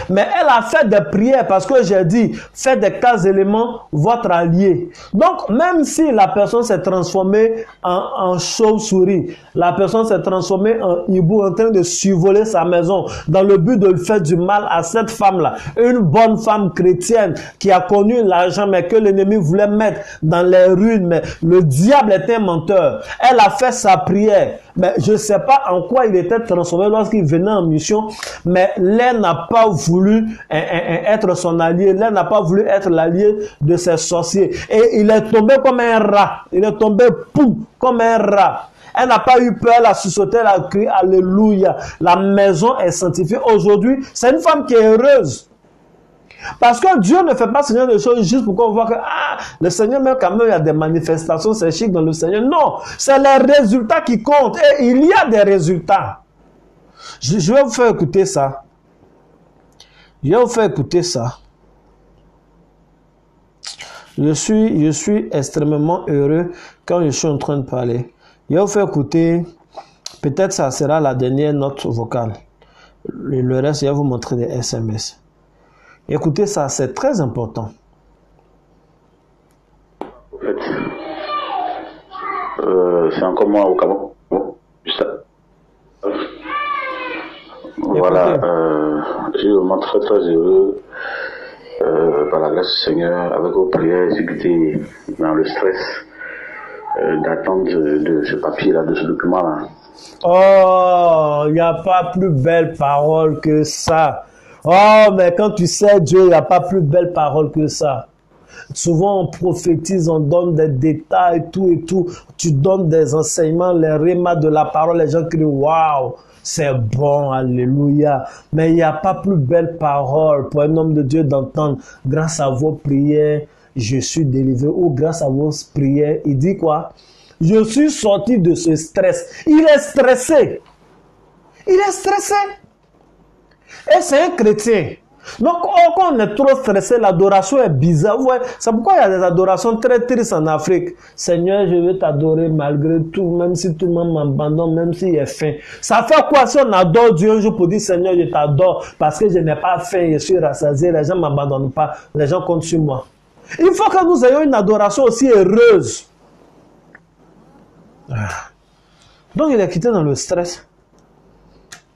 Mais elle a fait des prières parce que j'ai dit, faites des 4 éléments, votre allié. Donc, même si la personne s'est transformée en chauve-souris, la personne s'est transformée en hibou en train de survoler sa maison dans le but de faire du mal à cette femme-là. Une bonne femme chrétienne qui a connu l'argent mais que l'ennemi voulait mettre dans les ruines. Mais le diable est un menteur. Elle a fait sa prière. Mais je ne sais pas en quoi il était transformé lorsqu'il venait en mission. Mais l'un n'a pas voulu être son allié. L'un n'a pas voulu être l'allié de ses sorciers. Et il est tombé comme un rat. Il est tombé comme un rat. Elle n'a pas eu peur, elle a sursauté, elle a crié Alléluia. La maison est sanctifiée. Aujourd'hui, c'est une femme qui est heureuse. Parce que Dieu ne fait pas Seigneur de choses juste pour qu'on voit que le Seigneur, même quand même il y a des manifestations, c'est chic dans le Seigneur. Non, c'est les résultats qui comptent. Et il y a des résultats. Je vais vous faire écouter ça. Je suis extrêmement heureux quand je suis en train de parler. Je vais vous faire écouter. Peut-être ça sera la dernière note vocale. Le reste, je vais vous montrer des SMS. Écoutez ça, c'est très important. En fait, c'est encore moi au Gabon. Juste voilà, je suis vraiment très très heureux par la grâce du Seigneur, avec vos prières exécutées dans le stress d'attente de ce papier-là, de ce document-là. Oh, il n'y a pas plus belle parole que ça. Oh, mais quand tu sais Dieu, il n'y a pas plus belle parole que ça. Souvent, on prophétise, on donne des détails, tout et tout. Tu donnes des enseignements, les rémas de la parole, les gens crient, waouh, c'est bon, alléluia. Mais il n'y a pas plus belle parole pour un homme de Dieu d'entendre, grâce à vos prières, je suis délivré, ou grâce à vos prières, il dit quoi? Je suis sorti de ce stress. Il est stressé. Il est stressé. Et c'est un chrétien. Donc, quand on est trop stressé, l'adoration est bizarre. Ouais, c'est pourquoi il y a des adorations très tristes en Afrique. Seigneur, je veux t'adorer malgré tout, même si tout le monde m'abandonne, même s'il est faim. Ça fait quoi si on adore Dieu un jour pour dire Seigneur, je t'adore parce que je n'ai pas faim, je suis rassasié, les gens ne m'abandonnent pas, les gens comptent sur moi. Il faut que nous ayons une adoration aussi heureuse. Donc, il est quitté dans le stress.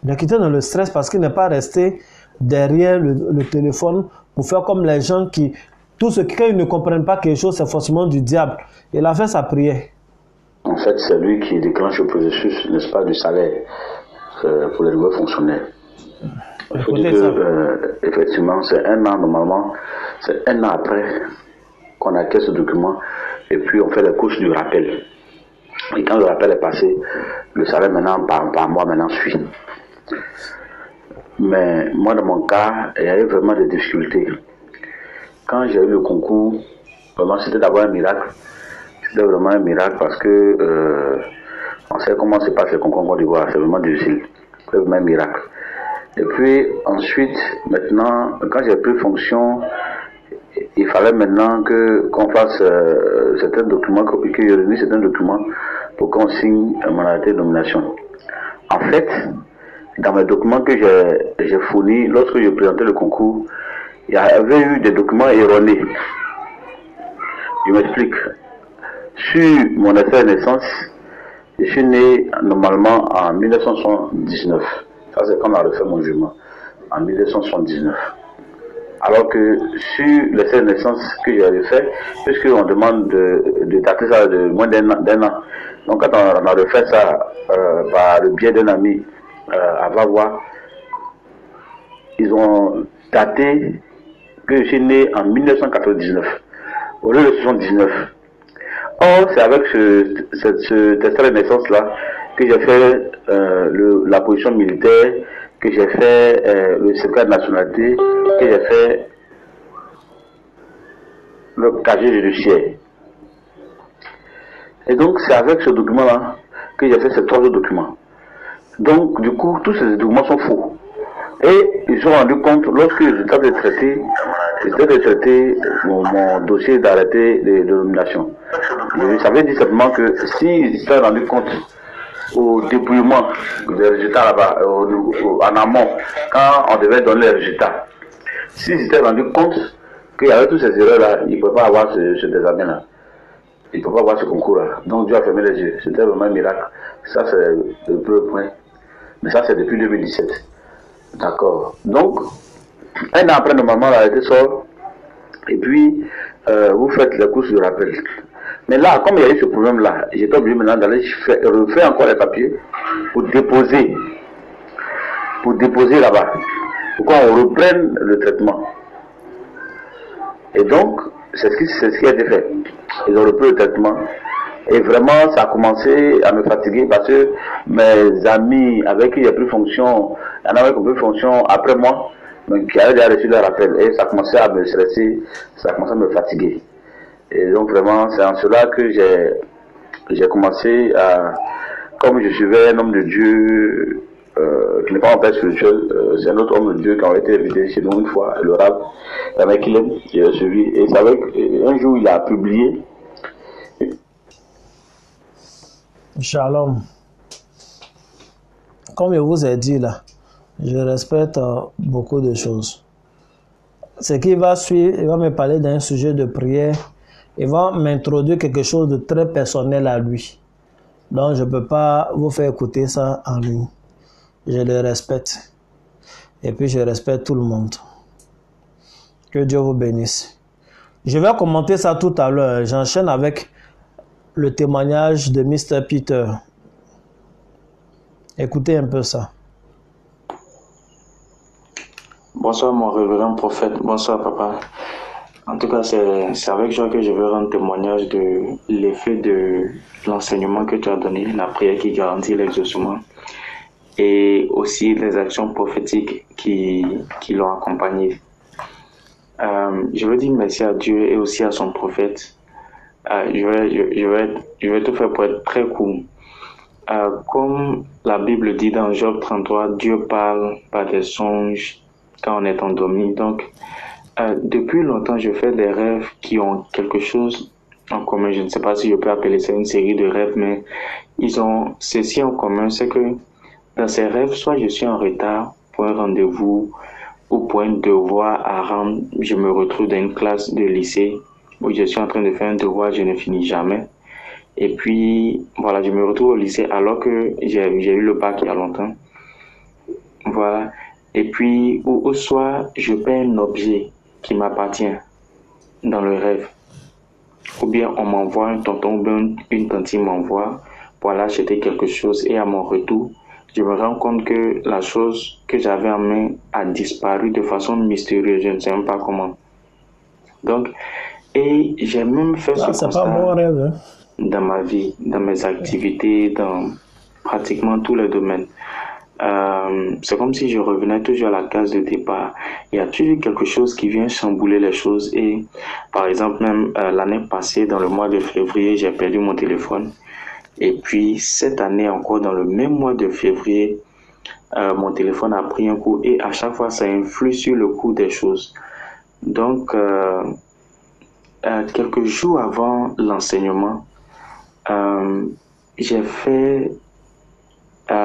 Il est quitté dans le stress parce qu'il n'est pas resté derrière le téléphone pour faire comme les gens qui, tout ce qu'ils ne comprennent pas quelque chose, c'est forcément du diable. Il a fait sa prière. En fait, c'est lui qui déclenche le processus, n'est-ce pas, du salaire pour les nouveaux fonctionnaires. Il faut dire que, effectivement, c'est un an normalement, c'est un an après qu'on acquiert ce document et puis on fait les couches du rappel. Et quand le rappel est passé, le salaire maintenant par mois maintenant suit. Mais moi dans mon cas, il y a eu vraiment des difficultés. Quand j'ai eu le concours, vraiment c'était d'abord un miracle. C'était vraiment un miracle parce que on sait comment se passe le concours en Côte d'Ivoire, c'est vraiment difficile. C'est vraiment un miracle. Et puis ensuite, maintenant, quand j'ai pris fonction, il fallait maintenant qu'on fasse certains documents, que je réunisse certains documents pour qu'on signe mon arrêté de nomination. En fait, dans mes documents que j'ai fournis, lorsque je présentais le concours, il y avait eu des documents erronés. Je m'explique. Sur mon extrait de naissance, je suis né normalement en 1979. Ça, c'est quand on a refait mon jugement. En 1979. Alors que sur l'extrait de naissance que j'ai refait, puisqu'on demande de dater ça de moins d'un an. Donc quand on a refait ça par le biais d'un ami à Vavois, ils ont daté que je suis né en 1999 au lieu de 79. Or, c'est avec cet extrait de naissance-là que j'ai fait la position militaire, que j'ai fait le certificat de nationalité, que j'ai fait le casier judiciaire. Et donc, c'est avec ce document-là que j'ai fait ces trois autres documents. Donc, du coup, tous ces documents sont faux. Et ils se sont rendus compte, lorsque j'étais de traiter mon dossier d'arrêté de nomination. Ça veut dire simplement que s'ils se sont rendus compte au dépouillement des résultats là-bas, en amont, quand on devait donner les résultats, s'ils s'étaient rendus compte qu'il y avait toutes ces erreurs-là, ils ne pouvaient pas avoir ce examen-là. Ils ne pouvaient pas avoir ce concours-là. Donc Dieu a fermé les yeux. C'était vraiment un miracle. Ça, c'est le premier point. Mais ça, c'est depuis 2017. D'accord. Donc, un an après, normalement, l'arrêté sort. Et puis, vous faites les courses de rappel. Mais là, comme il y a eu ce problème-là, j'étais obligé maintenant d'aller refaire encore les papiers pour déposer là-bas. Pour qu'on reprenne le traitement. Et donc, c'est ce qui a été fait. Ils ont repris le traitement. Et vraiment, ça a commencé à me fatiguer parce que mes amis avec qui j'ai pris fonction, il y en avait qui ont pris fonction après moi, mais qui avaient déjà reçu leur appel. Et ça a commencé à me stresser, ça a commencé à me fatiguer. Et donc vraiment, c'est en cela que j'ai commencé à, comme je suivais un homme de Dieu qui n'est pas en paix spirituel, c'est un autre homme de Dieu qui a été invité chez nous une fois, le Rab, avec qui j'ai suivi. Et c'est avec, un jour il a publié. Shalom. Comme je vous ai dit là, je respecte beaucoup de choses. Ce qui va suivre, il va me parler d'un sujet de prière. Il va m'introduire quelque chose de très personnel à lui. Donc, je ne peux pas vous faire écouter ça en ligne. Je le respecte. Et puis, je respecte tout le monde. Que Dieu vous bénisse. Je vais commenter ça tout à l'heure. J'enchaîne avec le témoignage de Mr. Peter. Écoutez un peu ça. Bonsoir mon révérend prophète, bonsoir papa. En tout cas, c'est avec joie que je veux rendre témoignage de l'effet de l'enseignement que tu as donné, la prière qui garantit l'exaucement, et aussi les actions prophétiques qui l'ont accompagné. Je veux dire merci à Dieu et aussi à son prophète. Je vais tout faire pour être très court. Comme la Bible dit dans Job 33, Dieu parle par des songes quand on est endormi. Donc, depuis longtemps, je fais des rêves qui ont quelque chose en commun. Je ne sais pas si je peux appeler ça une série de rêves, mais ils ont ceci en commun, c'est que dans ces rêves, soit je suis en retard pour un rendez-vous ou pour un devoir à rendre. Je me retrouve dans une classe de lycée où je suis en train de faire un devoir, je ne finis jamais. Et puis, voilà, je me retrouve au lycée alors que j'ai eu le bac il y a longtemps. Voilà. Et puis, ou soit je perds un objet qui m'appartient dans le rêve. Ou bien on m'envoie, un tonton ou bien une tante m'envoie pour aller acheter quelque chose et à mon retour, je me rends compte que la chose que j'avais en main a disparu de façon mystérieuse, je ne sais même pas comment. Donc, et j'ai même fait ce constat pas un bon rêve, hein? Dans ma vie, dans mes activités, dans pratiquement tous les domaines. C'est comme si je revenais toujours à la case de départ. Il y a toujours quelque chose qui vient chambouler les choses. Et par exemple, même l'année passée, dans le mois de février, j'ai perdu mon téléphone. Et puis cette année encore, dans le même mois de février, mon téléphone a pris un coup. Et à chaque fois, ça influe sur le cours des choses. Donc, quelques jours avant l'enseignement, j'ai fait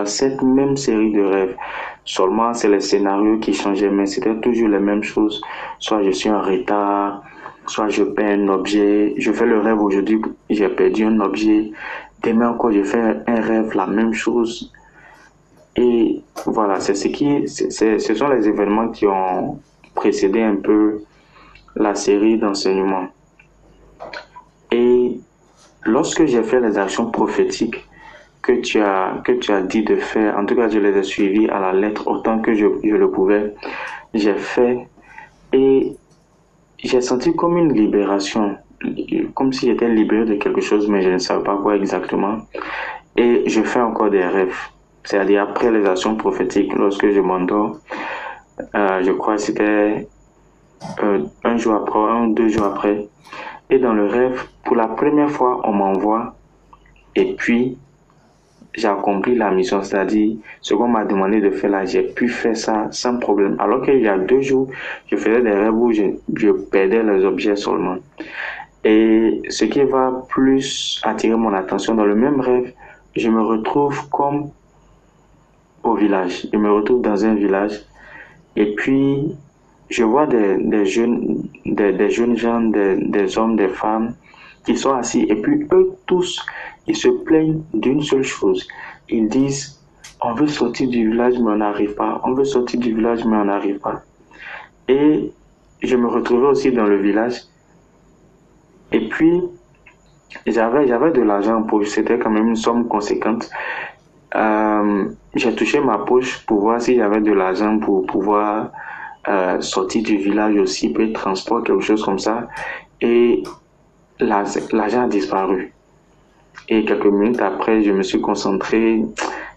cette même série de rêves. Seulement, c'est les scénarios qui changeaient, mais c'était toujours les mêmes choses. Soit je suis en retard, soit je perds un objet. Je fais le rêve aujourd'hui, j'ai perdu un objet. Demain encore, je fais un rêve, la même chose. Et voilà, ce sont les événements qui ont précédé un peu la série d'enseignement. Et lorsque j'ai fait les actions prophétiques que tu as dit de faire, en tout cas je les ai suivies à la lettre autant que je le pouvais, j'ai fait et j'ai senti comme une libération, comme si j'étais libéré de quelque chose mais je ne savais pas quoi exactement. Et je fais encore des rêves, c'est-à-dire après les actions prophétiques, lorsque je m'endors, je crois que c'était un jour après, 1 ou 2 jours après. Et dans le rêve, pour la première fois, on m'envoie et puis j'ai accompli la mission, c'est-à-dire ce qu'on m'a demandé de faire là, j'ai pu faire ça sans problème. Alors qu'il y a 2 jours, je faisais des rêves où je perdais les objets seulement. Et ce qui va plus attirer mon attention, dans le même rêve, je me retrouve comme au village. Je me retrouve dans un village et puis je vois des jeunes gens, des hommes, des femmes qui sont assis et puis eux tous, ils se plaignent d'une seule chose. Ils disent, on veut sortir du village mais on n'arrive pas. On veut sortir du village mais on n'arrive pas. Et je me retrouvais aussi dans le village. Et puis, j'avais de l'argent en poche. C'était quand même une somme conséquente. J'ai touché ma poche pour voir si j'avais de l'argent pour pouvoir sortir du village aussi, peut-être transport, quelque chose comme ça. Et l'argent a disparu. Et quelques minutes après, je me suis concentré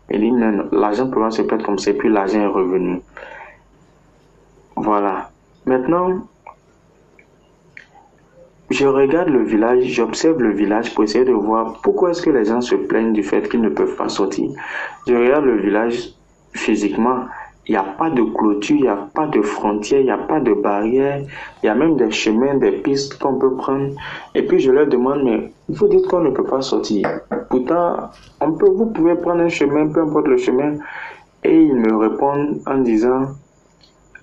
et dit, l'argent peut se perdre comme ça, puis l'argent est revenu. Voilà. Maintenant, je regarde le village, j'observe le village pour essayer de voir pourquoi est-ce que les gens se plaignent du fait qu'ils ne peuvent pas sortir. Je regarde le village physiquement. Il n'y a pas de clôture, il n'y a pas de frontière, il n'y a pas de barrière. Il y a même des chemins, des pistes qu'on peut prendre. Et puis je leur demande, mais vous dites qu'on ne peut pas sortir. Pourtant, vous pouvez prendre un chemin, peu importe le chemin. Et ils me répondent en disant,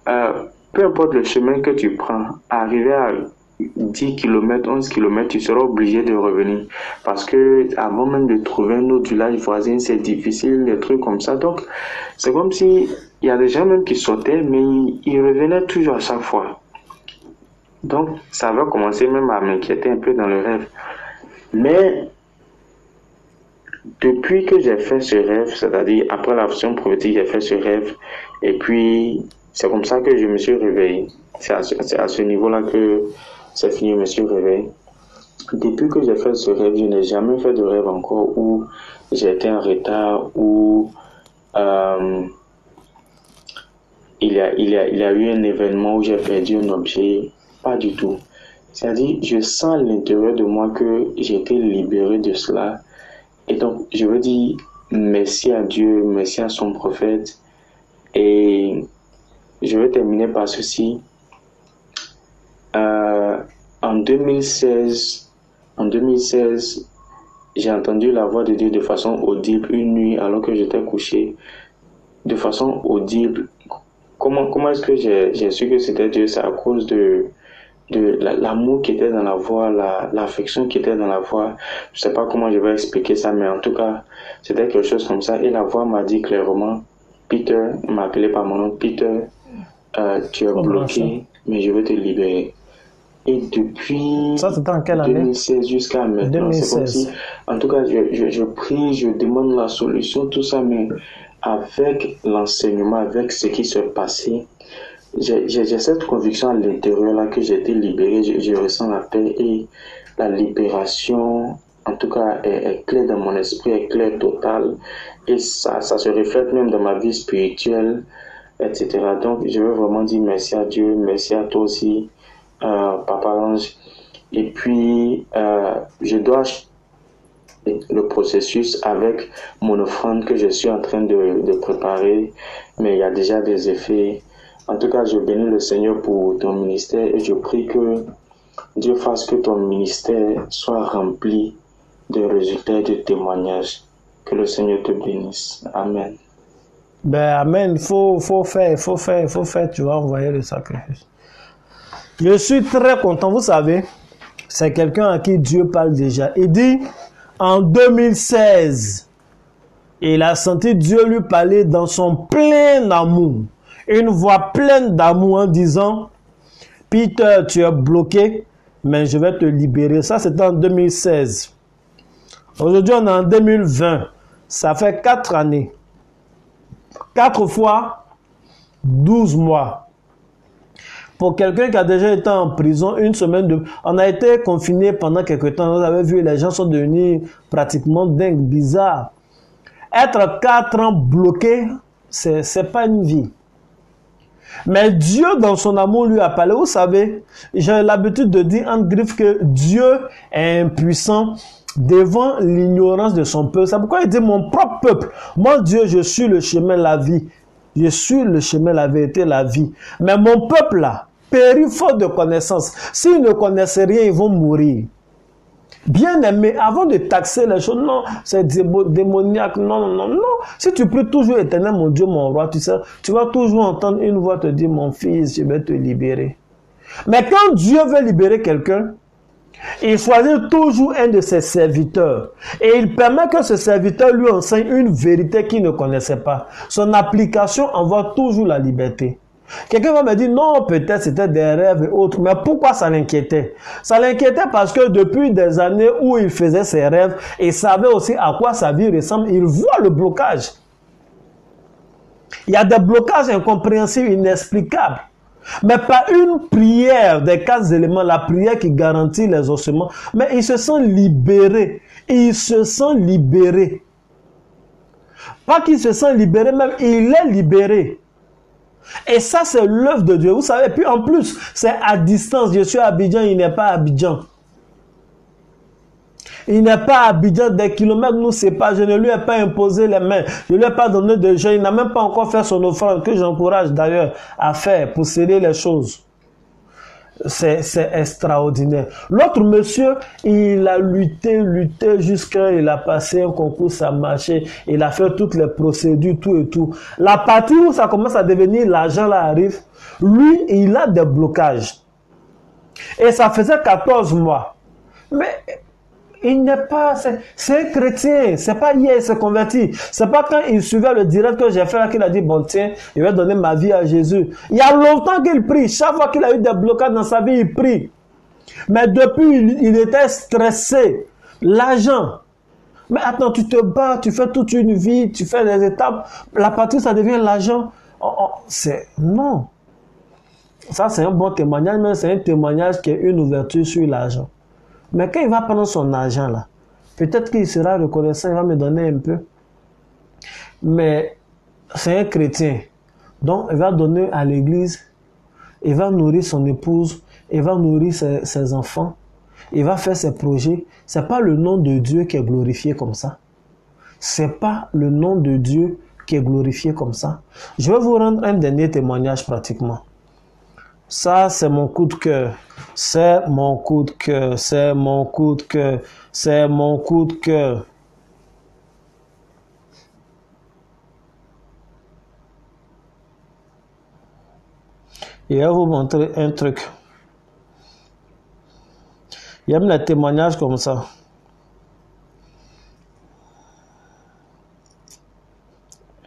peu importe le chemin que tu prends, arrivé à 10 km, 11 km, tu seras obligé de revenir. Parce que avant même de trouver un autre village voisin, c'est difficile, des trucs comme ça. Donc, c'est comme si il y a des gens même qui sortaient, mais ils revenaient toujours à chaque fois. Donc, ça va commencer même à m'inquiéter un peu dans le rêve. Mais, depuis que j'ai fait ce rêve, c'est-à-dire après l'action prophétique, j'ai fait ce rêve, et puis c'est comme ça que je me suis réveillé. C'est à ce niveau-là que c'est fini, je me suis réveillé. Depuis que j'ai fait ce rêve, je n'ai jamais fait de rêve encore où j'ai été en retard, où il y a eu un événement où j'ai perdu un objet. Pas du tout. C'est-à-dire, je sens à l'intérieur de moi que j'ai été libéré de cela. Et donc, je veux dire merci à Dieu, merci à son prophète. Et je vais terminer par ceci. En 2016, j'ai entendu la voix de Dieu de façon audible une nuit alors que j'étais couché. De façon audible. Comment est-ce que j'ai su que c'était Dieu? C'est à cause de l'amour qui était dans la voix, l'affection qui était dans la voix. Je sais pas comment je vais expliquer ça, mais en tout cas, c'était quelque chose comme ça. Et la voix m'a dit clairement, Peter, m'a appelé par mon nom, Peter, tu es bloqué, mais je vais te libérer. Et depuis ça, c'était en quelle année? 2016 jusqu'à maintenant, 2016. c'est comme si, en tout cas, je prie, je demande la solution, tout ça, mais avec l'enseignement, avec ce qui se passait, j'ai cette conviction à l'intérieur là que j'ai été libéré, je ressens la paix et la libération, en tout cas, est claire dans mon esprit, est claire totale, et ça se reflète même dans ma vie spirituelle, etc. Donc, je veux vraiment dire merci à Dieu, merci à toi aussi, Papa Ange. Et puis, je dois le processus avec mon offrande que je suis en train de préparer, mais il y a déjà des effets. En tout cas, je bénis le Seigneur pour ton ministère et je prie que Dieu fasse que ton ministère soit rempli de résultats et de témoignages. Que le Seigneur te bénisse. Amen. Ben, amen. Il faut faire, tu vas envoyer le sacrifice. Je suis très content, vous savez, c'est quelqu'un à qui Dieu parle déjà. Il dit, en 2016, il a senti Dieu lui parler dans son plein amour. Une voix pleine d'amour en disant, Peter, tu es bloqué, mais je vais te libérer. Ça, c'était en 2016. Aujourd'hui, on est en 2020. Ça fait 4 années. 4 fois 12 mois. Pour quelqu'un qui a déjà été en prison, une semaine de... On a été confiné pendant quelques temps. Vous avez vu, les gens sont devenus pratiquement dingues, bizarres. Être 4 ans bloqué, c'est pas une vie. Mais Dieu, dans son amour, lui a parlé. Vous savez, j'ai l'habitude de dire en griffe que Dieu est impuissant devant l'ignorance de son peuple. C'est pourquoi il dit, mon propre peuple, moi Dieu, je suis le chemin, la vie. Je suis le chemin, la vérité, la vie. Mais mon peuple là, périt faute de connaissance. S'ils ne connaissent rien, ils vont mourir. Bien aimé, avant de taxer les choses, non, c'est démoniaque, non. Si tu pries toujours éternel, mon Dieu, mon roi, tu sais, tu vas toujours entendre une voix te dire, mon fils, je vais te libérer. Mais quand Dieu veut libérer quelqu'un, il choisit toujours un de ses serviteurs. Et il permet que ce serviteur lui enseigne une vérité qu'il ne connaissait pas. Son application envoie toujours la liberté. Quelqu'un va me dire, non, peut-être c'était des rêves et autres. Mais pourquoi ça l'inquiétait? Ça l'inquiétait parce que depuis des années où il faisait ses rêves, il savait aussi à quoi sa vie ressemble. Il voit le blocage. Il y a des blocages incompréhensibles, inexplicables. Mais pas une prière des 4 éléments, la prière qui garantit les ossements. Mais il se sent libéré. Il se sent libéré. Pas qu'il se sent libéré, même il est libéré. Et ça, c'est l'œuvre de Dieu. Vous savez, puis en plus, c'est à distance. Je suis à Abidjan, il n'est pas à Abidjan. Il n'est pas à Abidjan, des kilomètres nous séparent. Je ne lui ai pas imposé les mains. Je ne lui ai pas donné de jeûne. Il n'a même pas encore fait son offrande, que j'encourage d'ailleurs à faire pour sceller les choses. C'est extraordinaire. L'autre monsieur, il a lutté jusqu'à il a passé un concours, ça a marché. Il a fait toutes les procédures, tout et tout. La partie où ça commence à devenir, l'argent là arrive, lui, il a des blocages. Et ça faisait 14 mois. Mais il n'est pas, c'est un chrétien, c'est pas hier il s'est converti, c'est pas quand il suivait le direct que j'ai fait là qu'il a dit bon tiens, je vais donner ma vie à Jésus. Il y a longtemps qu'il prie, chaque fois qu'il a eu des blocages dans sa vie, il prie. Mais depuis, il était stressé, l'argent. Mais attends, tu te bats, tu fais toute une vie, tu fais des étapes, la partie ça devient l'argent. C'est non. Ça, c'est un bon témoignage, mais c'est un témoignage qui est une ouverture sur l'argent. Mais quand il va prendre son argent là, peut-être qu'il sera reconnaissant, il va me donner un peu. Mais c'est un chrétien. Donc, il va donner à l'église, il va nourrir son épouse, il va nourrir ses enfants, il va faire ses projets. Ce n'est pas le nom de Dieu qui est glorifié comme ça. Ce n'est pas le nom de Dieu qui est glorifié comme ça. Je vais vous rendre un dernier témoignage pratiquement. Ça, c'est mon coup de cœur. C'est mon coup de cœur. C'est mon coup de cœur. C'est mon coup de cœur. Je vais vous montrer un truc. J'aime les témoignages comme ça.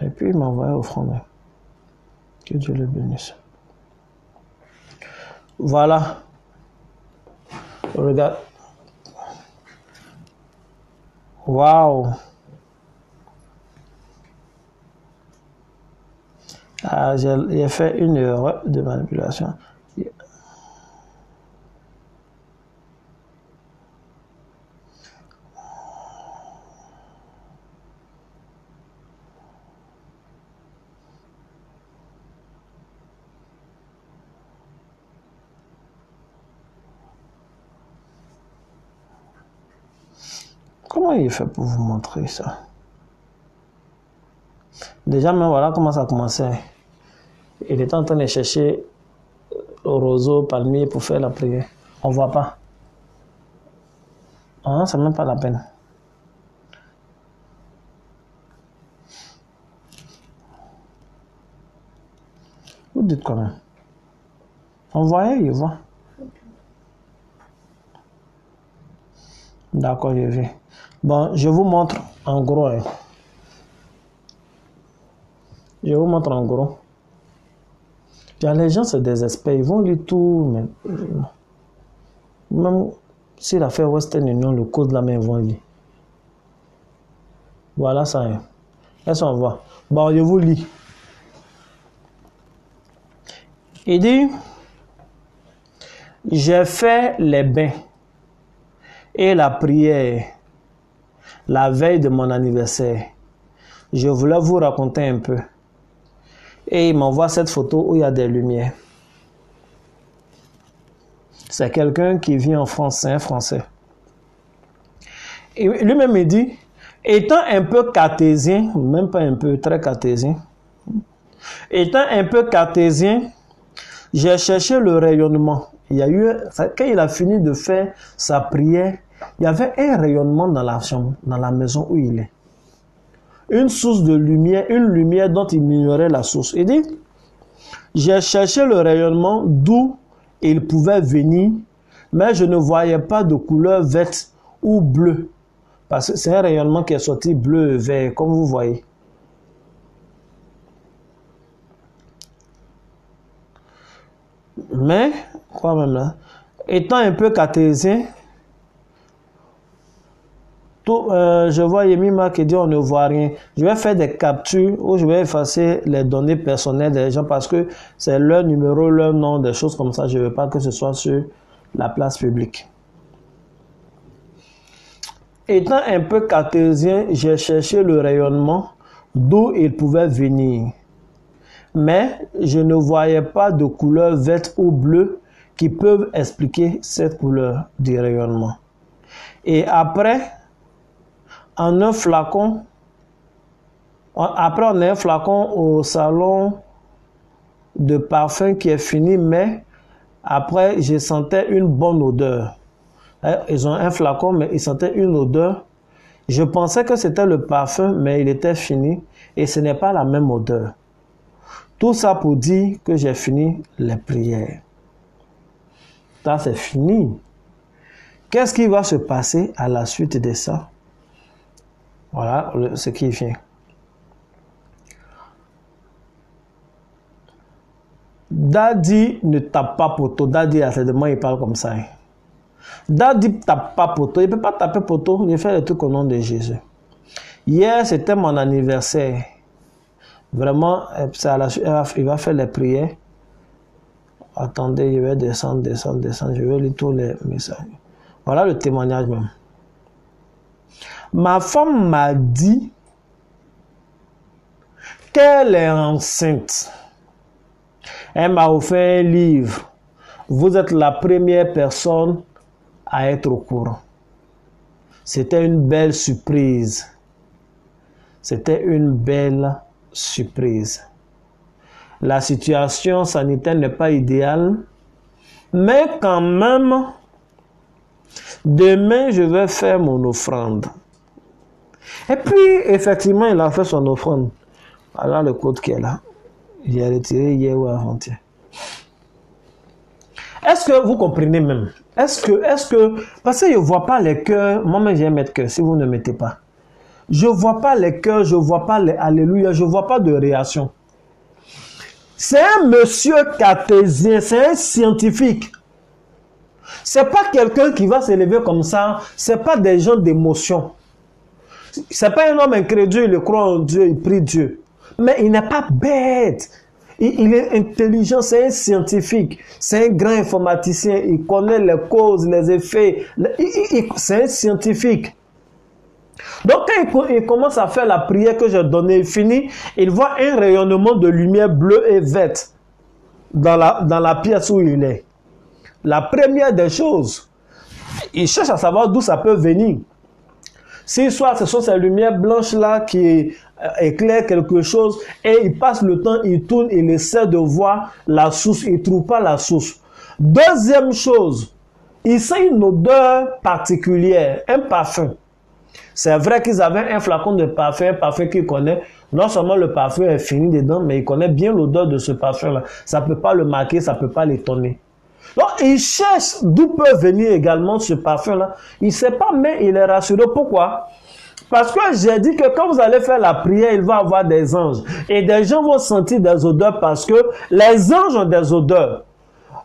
Et puis il m'a envoyé offrande. Que Dieu le bénisse. Voilà. Regarde. Waouh. Ah, j'ai fait une erreur de manipulation. Comment il fait pour vous montrer ça? Déjà, mais voilà comment ça a commencé. Il était en train de chercher le roseau, palmier pour faire la prière. On ne voit pas. Ah, c'est même pas la peine. Vous dites quand même. On voyait, il voit. D'accord, je vais. Bon, je vous montre en gros. Je vous montre en gros. Les gens se désespèrent, ils vont lire tout, mais même si l'affaire Western Union, le code de la main, ils vont lire. Voilà ça. Est-ce qu'on voit? Bon, je vous lis. Il dit, j'ai fait les bains et la prière la veille de mon anniversaire. Je voulais vous raconter un peu. Et il m'envoie cette photo où il y a des lumières. C'est quelqu'un qui vit en France, c'est un Français. Et lui-même il dit, étant un peu cartésien, même pas un peu, très cartésien, étant un peu cartésien, j'ai cherché le rayonnement. Il y a eu, quand il a fini de faire sa prière, il y avait un rayonnement dans la chambre, dans la maison où il est. Une source de lumière, une lumière dont il ignorait la source. Il dit, j'ai cherché le rayonnement d'où il pouvait venir, mais je ne voyais pas de couleur verte ou bleue. Parce que c'est un rayonnement qui est sorti bleu et vert, comme vous voyez. Mais, quoi même là, étant un peu cartésien, je vois Yemima qui dit on ne voit rien. Je vais faire des captures où je vais effacer les données personnelles des gens parce que c'est leur numéro, leur nom, des choses comme ça. Je ne veux pas que ce soit sur la place publique. Étant un peu cartésien, j'ai cherché le rayonnement d'où il pouvait venir. Mais je ne voyais pas de couleur verte ou bleue qui peuvent expliquer cette couleur du rayonnement. Et après, on a un flacon au salon de parfum qui est fini, mais après, je sentais une bonne odeur. Ils ont un flacon, mais ils sentaient une odeur. Je pensais que c'était le parfum, mais il était fini et ce n'est pas la même odeur. Tout ça pour dire que j'ai fini les prières. Ça, c'est fini. Qu'est-ce qui va se passer à la suite de ça? Voilà ce qui vient. Daddy ne tape pas poteau. Daddy, certainement, il parle comme ça. Daddy tape pas poteau. Il ne peut pas taper poteau. Il fait les trucs au nom de Jésus. Hier, c'était mon anniversaire. Vraiment, il va faire les prières. Attendez, je vais descendre. Je vais lire tous les messages. Voilà le témoignage même. Ma femme m'a dit qu'elle est enceinte. Elle m'a offert un livre. Vous êtes la première personne à être au courant. C'était une belle surprise. C'était une belle surprise. La situation sanitaire n'est pas idéale, mais quand même, demain, je vais faire mon offrande. Et puis, effectivement, il a fait son offrande. Voilà le code qui est là. Il est retiré hier ou avant-hier. Est-ce que vous comprenez même? Est-ce que, parce que je ne vois pas les cœurs, moi-même je vais mettre cœur, si vous ne mettez pas. Je ne vois pas les cœurs, je ne vois pas les alléluia, je ne vois pas de réaction. C'est un monsieur cartésien, c'est un scientifique. C'est pas quelqu'un qui va s'élever comme ça, c'est pas des gens d'émotion. C'est pas un homme incrédule, il croit en Dieu, il prie Dieu. Mais il n'est pas bête. Il est intelligent, c'est un scientifique, c'est un grand informaticien, il connaît les causes, les effets, c'est un scientifique. Donc quand il commence à faire la prière que j'ai donnée, fini, il voit un rayonnement de lumière bleue et verte dans la pièce où il est. La première des choses, il cherche à savoir d'où ça peut venir. Si soit ce sont ces lumières blanches là qui éclairent quelque chose et il passe le temps, il tourne, il essaie de voir la source, il ne trouve pas la source. Deuxième chose, il sent une odeur particulière, un parfum. C'est vrai qu'ils avaient un flacon de parfum, un parfum qu'il connaît. Non seulement le parfum est fini dedans, mais il connaît bien l'odeur de ce parfum-là. Ça ne peut pas le marquer, ça ne peut pas l'étonner. Donc, il cherche d'où peut venir également ce parfum-là. Il ne sait pas, mais il est rassuré. Pourquoi? Parce que j'ai dit que quand vous allez faire la prière, il va y avoir des anges. Et des gens vont sentir des odeurs parce que les anges ont des odeurs.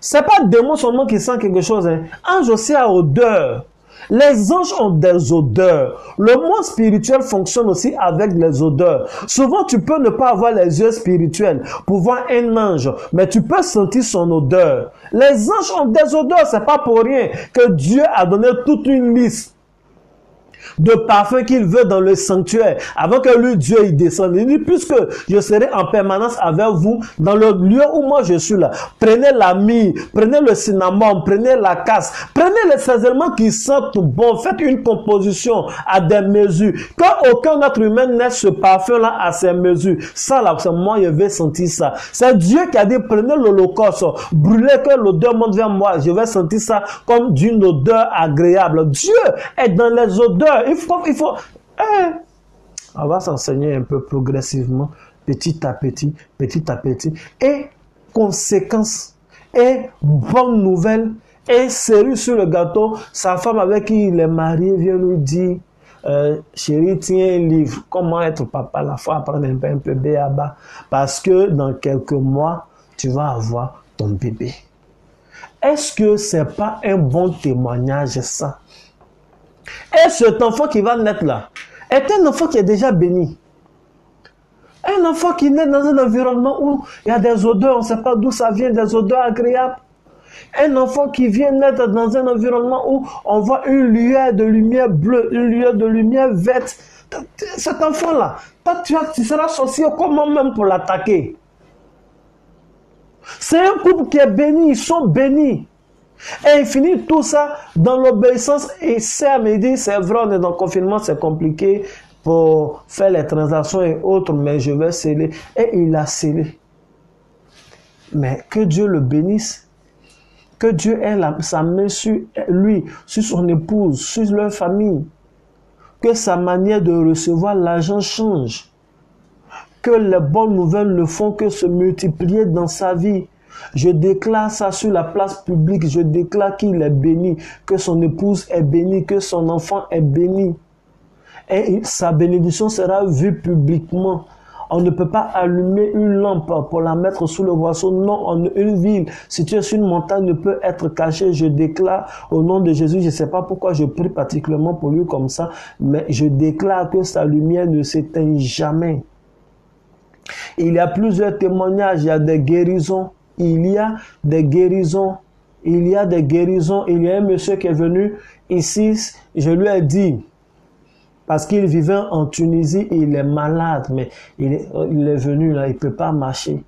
Ce n'est pas le démon seulement qui sent quelque chose. Hein. Ange aussi a odeur. Les anges ont des odeurs. Le monde spirituel fonctionne aussi avec les odeurs. Souvent, tu peux ne pas avoir les yeux spirituels pour voir un ange, mais tu peux sentir son odeur. Les anges ont des odeurs, c'est pas pour rien que Dieu a donné toute une liste de parfums qu'il veut dans le sanctuaire, avant que lui, Dieu, il descende. Il dit, puisque je serai en permanence avec vous, dans le lieu où moi je suis là, prenez la myrrhe, prenez le cinnamon, prenez la casse, prenez les éléments qui sentent bon, faites une composition à des mesures, que aucun autre humain n'ait ce parfum-là à ses mesures. Ça, là, c'est moi, je vais sentir ça. C'est Dieu qui a dit, prenez l'holocauste, brûlez que l'odeur monte vers moi, je vais sentir ça comme d'une odeur agréable. Dieu est dans les odeurs. Il faut, on va s'enseigner un peu progressivement, petit à petit, et conséquence, et bonne nouvelle, et cerise sur le gâteau, sa femme avec qui il est marié vient lui dire, chérie, tiens un livre, comment être papa, la fois apprendre un peu béaba, parce que dans quelques mois, tu vas avoir ton bébé. Est-ce que c'est pas un bon témoignage ça? Et cet enfant qui va naître là est un enfant qui est déjà béni. Un enfant qui naît dans un environnement où il y a des odeurs, on ne sait pas d'où ça vient, des odeurs agréables. Un enfant qui vient naître dans un environnement où on voit une lueur de lumière bleue, une lueur de lumière verte. Cet enfant-là, tu seras associé comment même pour l'attaquer. C'est un couple qui est béni, ils sont bénis. Et il finit tout ça dans l'obéissance et Sam il dit, c'est vrai, on est dans le confinement, c'est compliqué pour faire les transactions et autres, mais je vais sceller. Et il a scellé. Mais que Dieu le bénisse. Que Dieu ait sa main sur lui, sur son épouse, sur leur famille. Que sa manière de recevoir l'argent change. Que les bonnes nouvelles ne font que se multiplier dans sa vie. Je déclare ça sur la place publique, je déclare qu'il est béni, que son épouse est bénie, que son enfant est béni. Et sa bénédiction sera vue publiquement. On ne peut pas allumer une lampe pour la mettre sous le boisseau. Non, une ville située sur une montagne ne peut être cachée. Je déclare au nom de Jésus, je ne sais pas pourquoi je prie particulièrement pour lui comme ça, mais je déclare que sa lumière ne s'éteint jamais. Il y a plusieurs témoignages, il y a des guérisons. il y a des guérisons. Il y a des guérisons. Il y a un monsieur qui est venu ici, je lui ai dit, parce qu'il vivait en Tunisie, il est malade, mais il est venu là, il ne peut pas marcher.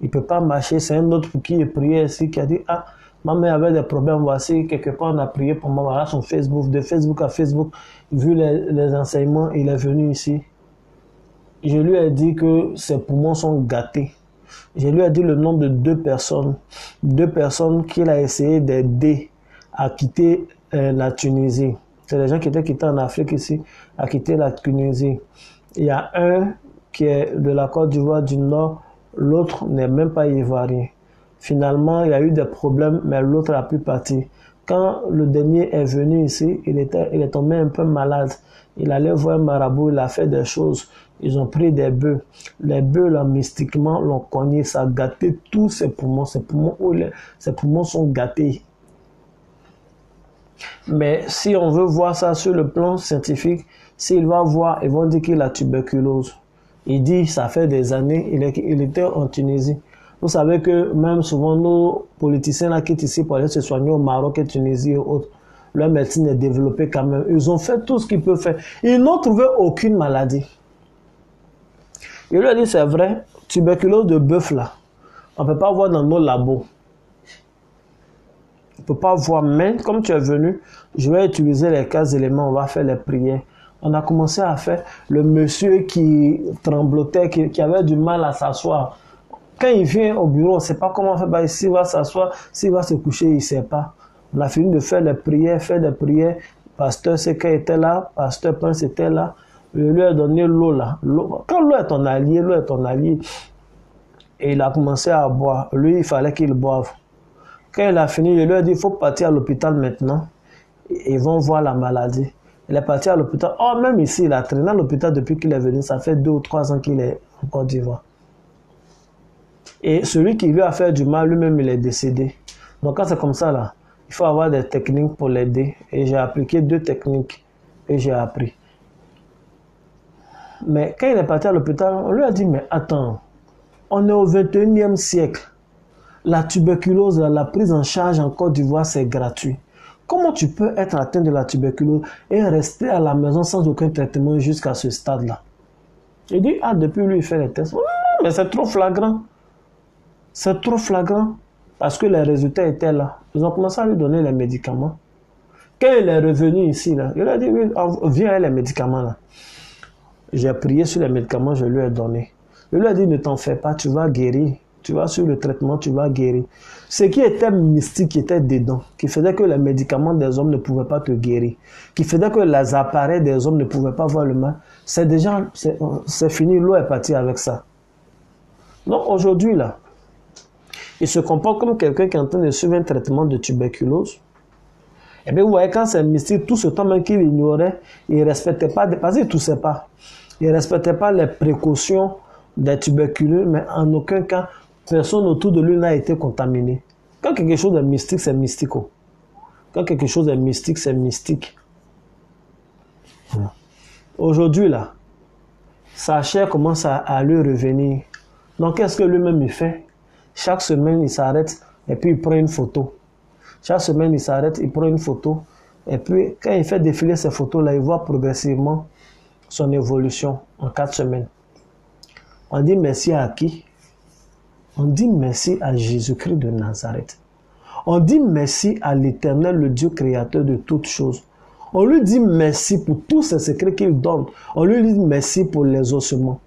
Il ne peut pas marcher. C'est un autre qui est prié ici, qui a dit, ah, ma mère avait des problèmes, voici, quelque part on a prié pour moi, voilà son Facebook, de Facebook à Facebook, vu les enseignements, il est venu ici. Je lui ai dit que ses poumons sont gâtés. Je lui ai dit le nom de deux personnes qu'il a essayé d'aider à quitter la Tunisie. C'est les gens qui étaient quittés en Afrique ici, à quitter la Tunisie. Il y a un qui est de la Côte d'Ivoire du Nord, l'autre n'est même pas ivoirien. Finalement, il y a eu des problèmes, mais l'autre a pu partir. Quand le dernier est venu ici, il est tombé un peu malade. Il allait voir un marabout, il a fait des choses. Ils ont pris des bœufs. Les bœufs, là, mystiquement, l'ont cogné. Ça a gâté tous ses poumons. Ses poumons sont gâtés. Mais si on veut voir ça sur le plan scientifique, s'il va voir, ils vont dire qu'il a tuberculose. Il dit, ça fait des années, il était en Tunisie. Vous savez que même souvent, nos politiciens là, qui sont ici pour aller se soigner au Maroc et Tunisie et autres, leur médecine est développée quand même. Ils ont fait tout ce qu'ils peuvent faire. Ils n'ont trouvé aucune maladie. Il lui a dit, c'est vrai, tuberculose de bœuf là, on ne peut pas voir dans nos labos. On ne peut pas voir, mais comme tu es venu, je vais utiliser les 15 éléments, on va faire les prières. On a commencé à faire le monsieur qui tremblotait, qui avait du mal à s'asseoir. Quand il vient au bureau, on ne sait pas comment faire. Bah, s'il va s'asseoir, s'il va se coucher, il ne sait pas. On a fini de faire les prières, Pasteur Seka était là, Pasteur Prince était là. Je lui ai donné l'eau là. Quand l'eau est ton allié. Et il a commencé à boire. Lui, il fallait qu'il boive. Quand il a fini, je lui ai dit, il faut partir à l'hôpital maintenant. Ils vont voir la maladie. Il est parti à l'hôpital. Oh, même ici, il a traîné à l'hôpital depuis qu'il est venu. Ça fait 2 ou 3 ans qu'il est en Côte d'Ivoire. Et celui qui lui a fait du mal, lui-même, il est décédé. Donc, quand c'est comme ça, là, il faut avoir des techniques pour l'aider. Et j'ai appliqué 2 techniques et j'ai appris. Mais quand il est parti à l'hôpital, on lui a dit, mais attends, on est au 21e siècle. La tuberculose, la prise en charge en Côte d'Ivoire, c'est gratuit. Comment tu peux être atteint de la tuberculose et rester à la maison sans aucun traitement jusqu'à ce stade-là? Il dit, ah, depuis lui, il fait les tests. Mais c'est trop flagrant. C'est trop flagrant. Parce que les résultats étaient là. Ils ont commencé à lui donner les médicaments. Quand il est revenu ici, là, il a dit, oui, viens avec les médicaments là. J'ai prié sur les médicaments, je lui ai donné. Je lui ai dit, ne t'en fais pas, tu vas guérir. Tu vas sur le traitement, tu vas guérir. Ce qui était mystique, qui était dedans, qui faisait que les médicaments des hommes ne pouvaient pas te guérir, qui faisait que les appareils des hommes ne pouvaient pas voir le mal, c'est déjà, c'est fini, l'eau est partie avec ça. Donc aujourd'hui, là, il se comporte comme quelqu'un qui est en train de suivre un traitement de tuberculose. Et bien, vous voyez, quand c'est mystique, tout ce temps même qu'il ignorait, il ne respectait pas, parce qu'il ne toussait pas. Il ne respectait pas les précautions des tuberculeux, mais en aucun cas, personne autour de lui n'a été contaminé. Quand quelque chose est mystique, c'est mystico. Quand quelque chose est mystique, c'est mystique. Aujourd'hui, là, sa chair commence à lui revenir. Donc, qu'est-ce que lui-même il fait? Chaque semaine, il s'arrête et puis il prend une photo. Chaque semaine, il s'arrête, il prend une photo. Et puis, quand il fait défiler ces photos-là, il voit progressivement son évolution en 4 semaines. On dit merci à qui? On dit merci à Jésus-Christ de Nazareth. On dit merci à l'Éternel, le Dieu créateur de toutes choses. On lui dit merci pour tous ces secrets qu'il donne. On lui dit merci pour les ossements.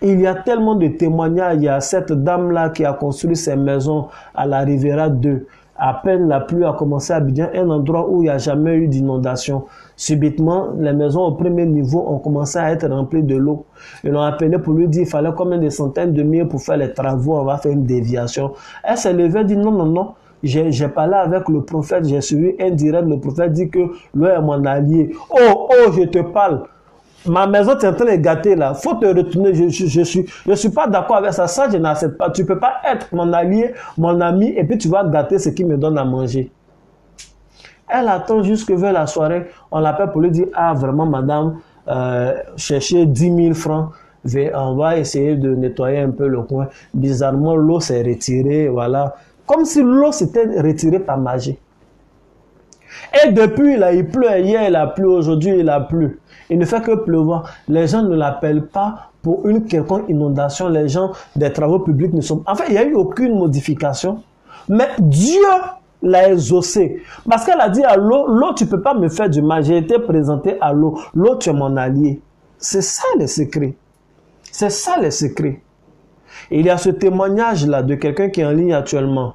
Il y a tellement de témoignages. Il y a cette dame-là qui a construit ses maisons à la Riviera 2. À peine la pluie a commencé à Abidjan, un endroit où il n'y a jamais eu d'inondation. Subitement, les maisons au premier niveau ont commencé à être remplies de l'eau. Ils l'ont appelé pour lui dire il fallait combien de centaines de milliers pour faire les travaux, on va faire une déviation. Elle s'est levée et dit non. J'ai parlé avec le prophète, j'ai suivi un direct, le prophète dit que l'eau est mon allié. Oh, je te parle. Ma maison, tu es en train de gâter là. Faut te retourner. Je suis pas d'accord avec ça. Ça, je n'accepte pas. Tu peux pas être mon allié, mon ami, et puis tu vas gâter ce qui me donne à manger. Elle attend jusque vers la soirée. On l'appelle pour lui dire, ah, vraiment, madame, cherchez 10 000 francs. on va essayer de nettoyer un peu le coin. Bizarrement, l'eau s'est retirée, voilà. Comme si l'eau s'était retirée par magie. Et depuis, là, il pleut. Hier, il a plu. Aujourd'hui, il a plu. Il ne fait que pleuvoir. Les gens ne l'appellent pas pour une quelconque inondation. Les gens des travaux publics ne sont... En fait, il n'y a eu aucune modification. Mais Dieu l'a exaucé. Parce qu'elle a dit à l'eau, l'eau, tu ne peux pas me faire du mal. J'ai été présenté à l'eau. L'eau, tu es mon allié. C'est ça le secret. C'est ça le secret. Et il y a ce témoignage-là de quelqu'un qui est en ligne actuellement.